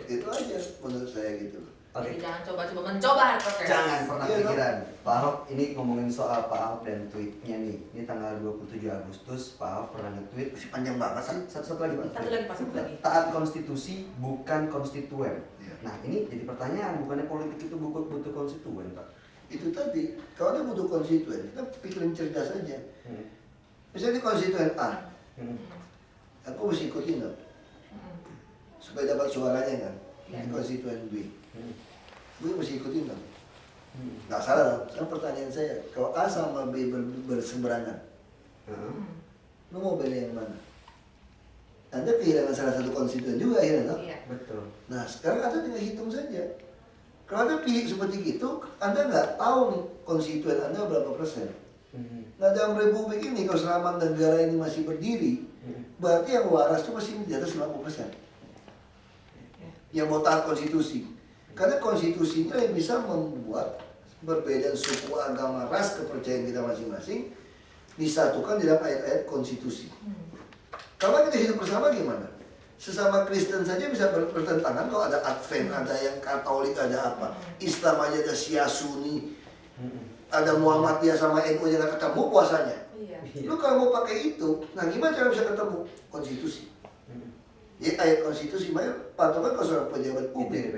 Itu aja menurut saya gitu. Jadi jangan coba-coba mencoba hard prokes. Jangan pernah Iya, pikiran. Pak Ahok ini ngomongin soal Pak Ahok dan tweetnya nih. Ini tanggal 27 Agustus Pak Ahok pernah nge-tweet. Masih panjang banget sih. Satu lagi Pak. Satu lagi, Pak, satu lagi. Taat konstitusi bukan konstituen. Iya. Nah ini jadi pertanyaan, bukannya politik itu butuh konstituen Pak? Itu tadi, kalau dia butuh konstituen, kita pikirin cerdas aja. Misalnya konstituen A, aku mesti ikutin dong. supaya dapat suaranya kan Iya. di konstituen B. Gue mesti ikutin dong. Nggak salah dong. Sekarang pertanyaan saya, kalau A sama B berseberangan, lu mau pilih yang mana? Anda kehilangan salah satu konstituen juga akhirnya, toh? Iya. Betul. Nah, sekarang Anda tinggal hitung saja. Kalau Anda pilih seperti itu, Anda nggak tahu nih konstituen Anda berapa persen. Nah, dalam republik ini, kalau selama negara ini masih berdiri, berarti yang waras itu masih di atas 50%. Yang mau taat konstitusi. Karena konstitusinya yang bisa membuat perbedaan suku, agama, ras, kepercayaan kita masing-masing disatukan di dalam ayat-ayat konstitusi. Kalau kita hidup bersama gimana? Sesama Kristen saja bisa bertentangan kalau ada Advent, ada yang Katolik, ada apa. Islam aja ada Syiah Sunni. Ada Muhammadiyah sama NU yang nggak ketemu puasanya. Iya. Lu kalau mau pakai itu, nah gimana cara bisa ketemu? Konstitusi. Ya ayat konstitusi, makanya patokan kalau seorang pejabat publik,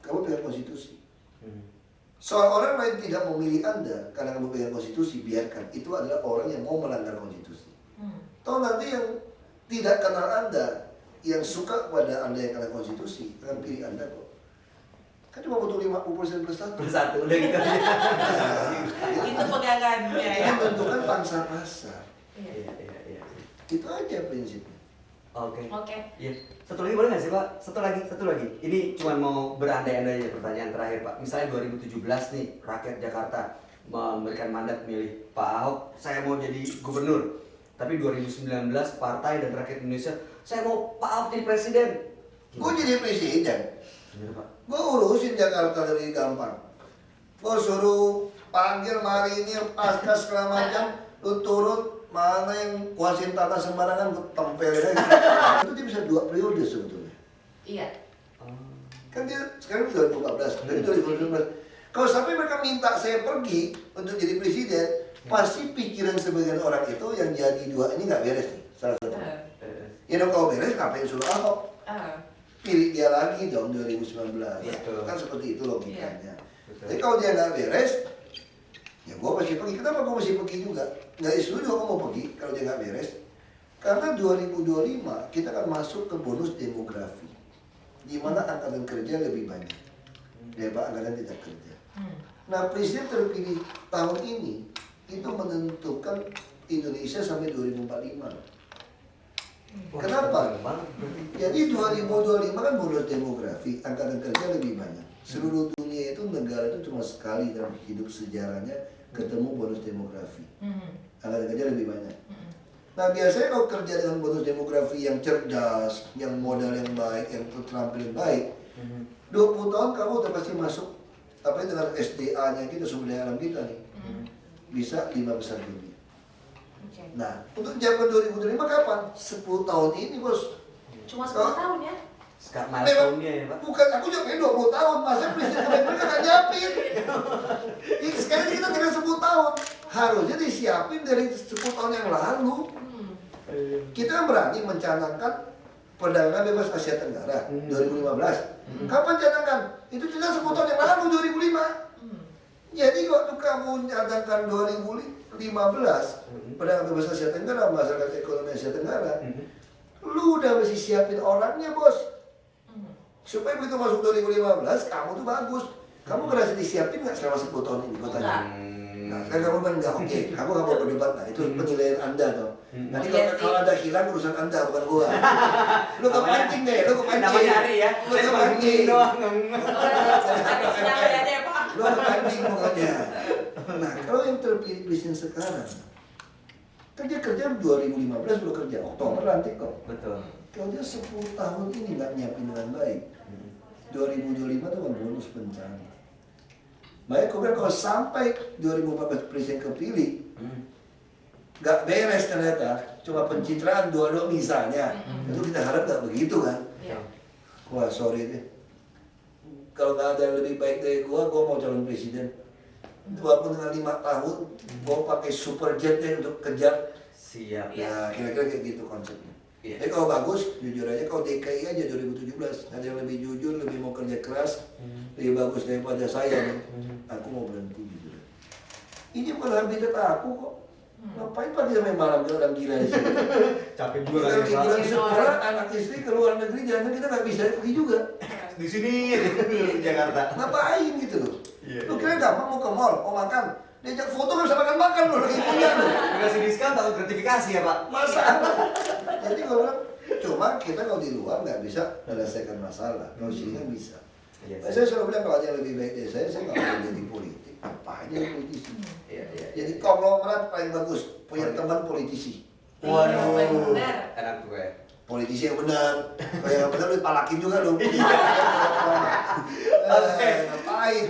kamu pegang konstitusi. Soal orang lain tidak memilih Anda karena kamu pegang konstitusi, biarkan. Itu adalah orang yang mau melanggar konstitusi. Toh nanti yang tidak kenal Anda, yang suka pada Anda yang kenal konstitusi, akan pilih Anda kok. Kan cuma butuh 50% plus satu. Bersatu udah gitu aja. Itu pegangannya ya. Yang tentukan pangsa pasar. Iya. Iya. Itu aja prinsipnya. Oke. Oke. Iya. Satu lagi boleh nggak sih Pak? Satu lagi. Ini cuma mau berandai-andai aja pertanyaan terakhir Pak. Misalnya 2017 nih rakyat Jakarta memberikan mandat milih Pak Ahok, saya mau jadi gubernur. Tapi 2019 partai dan rakyat Indonesia, saya mau Pak Ahok jadi presiden. Gue jadi presiden. Gimana Pak? Gue urusin Jakarta dari gampang. Gue suruh panggil hari ini pasca segala macam, lu turun mana yang kuasin tata sembarangan, gue tempelin aja. Itu dia bisa 2 periode sebetulnya. Iya. Kan dia sekarang 2014, dari 2019. Kalau sampai mereka minta saya pergi untuk jadi presiden, pasti pikiran sebagian orang itu yang jadi 2 ini nggak beres nih, salah satu. Ya dong, kalau beres ngapain suruh Ahok? Pilih dia lagi dong 2019. Betul. Kan seperti itu logikanya. Betul. Jadi kalau dia nggak beres, ya gue pasti pergi. Kenapa gue mesti pergi juga? Nggak setuju aku mau pergi kalau dia nggak beres. Karena 2025 kita akan masuk ke bonus demografi, di mana angkatan kerja lebih banyak daripada angkatan tidak kerja. Nah, presiden terpilih tahun ini itu menentukan Indonesia sampai 2045. Kenapa? Jadi 2025 kan bonus demografi, angkatan kerja lebih banyak. Seluruh dunia itu negara itu cuma sekali dalam hidup sejarahnya ketemu bonus demografi. Angkatan kerja lebih banyak. Nah biasanya kalau kerja dengan bonus demografi yang cerdas, yang modal yang baik, yang keterampilan baik, 20 tahun kamu udah pasti masuk, tapi dengan SDA-nya kita, sumber daya alam kita nih, bisa 5 besar dunia. Nah, untuk zaman 2025 kapan? 10 tahun ini, Bos. Cuma 10 tahun ya? Sekarang milestone-nya ya Pak? Bukan, aku jawabnya 20 tahun. Masa presiden mereka gak nyiapin? Sekarang kita tinggal 10 tahun. Harusnya disiapin dari 10 tahun yang lalu. Kita kan berani mencanangkan perdagangan bebas Asia Tenggara 2015. Kapan canangkan? Itu sudah 10 tahun yang lalu, 2005. Jadi waktu kamu menyatakan 2015 perdagangan bebas Asia Tenggara, masyarakat ekonomi Asia Tenggara, lu udah mesti siapin orangnya, Bos. Supaya begitu masuk 2015, kamu tuh bagus. Kamu ngerasa disiapin nggak selama 10 tahun ini? Gue tanya. Nah, sekarang kamu bilang enggak, oke, kamu nggak mau berdebat, nah itu penilaian Anda tuh. Nanti kalau ada hilang urusan Anda, bukan gua. Lu kepancing deh, lu kepancing. Namanya Ari ya, Lu saya cuma kepancing. doang. Ada sinyal aja ya Pak. Lu kepancing pokoknya. Nah, kalau yang terpilih presiden sekarang, kan dia kerja 2015 belum kerja, Oktober lantik kok. Betul. Kalau dia 10 tahun ini nggak nyiapin dengan baik, 2025 itu kan bonus bencana. Baik, kemudian kalau sampai 2014 presiden kepilih, nggak beres ternyata, cuma pencitraan dua-dua misalnya, itu kita harap nggak begitu kan? Wah sorry deh, kalau nggak ada yang lebih baik dari gua mau calon presiden. Walaupun dengan 5 tahun, gua pakai super jet deh untuk kejar. Siap. Ya kira-kira kayak gitu konsepnya. Iya. Jadi kalau bagus, jujur aja, kalau DKI aja 2017 ada yang lebih jujur, lebih mau kerja keras, lebih bagus daripada saya nih. Aku mau berhenti jujur. Ini bukan habitat aku kok. Ngapain pagi sampai malam kita orang gila di sini? Capek juga Kita kan ya, Pak. liburan sekolah, anak istri ke luar negeri, jangan kita nggak bisa pergi juga. Di sini di Jakarta. Ngapain gitu loh? Iya, Lu iya. kira gampang mau ke mall, mau makan, diajak foto nggak bisa makan loh, lagi punya loh. Dikasih diskon takut gratifikasi ya, Pak. Masa? Jadi gue bilang, cuma kita kalau di luar nggak bisa menyelesaikan masalah, kalau sini kan bisa. Iya, Nah, saya selalu bilang kalau ada yang lebih baik dari saya nggak mau jadi politik. Apa aja politisi? Iya, iya. Jadi konglomerat paling bagus, punya teman politisi. Waduh. Benar. Enak gue. Politisi yang benar, kayak yang benar lu palakin juga lu. Oke. Ngapain?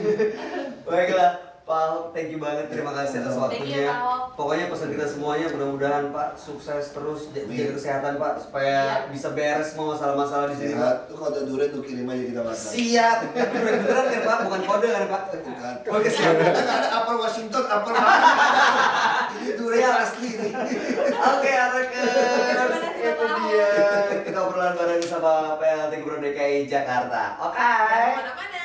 Baiklah, Pak Ahok, thank you banget, terima kasih atas Thank you, waktunya. Pak Ahok. Pokoknya pesan kita semuanya mudah-mudahan Pak sukses terus, jaga kesehatan Pak supaya bisa beres semua masalah-masalah di sini Pak. Sehat, tuh kalau ada durian tuh kirim aja kita makan. Siap. Tapi beneran kan Pak, bukan kode kan Pak? Bukan. Oke, siap. Kita nggak ada apel Washington, apel mana? Ini durian asli nih. Oke, Arekers, itu dia kita obrolan bareng sama PLT Gubernur DKI Jakarta. Oke. Jangan kemana-mana.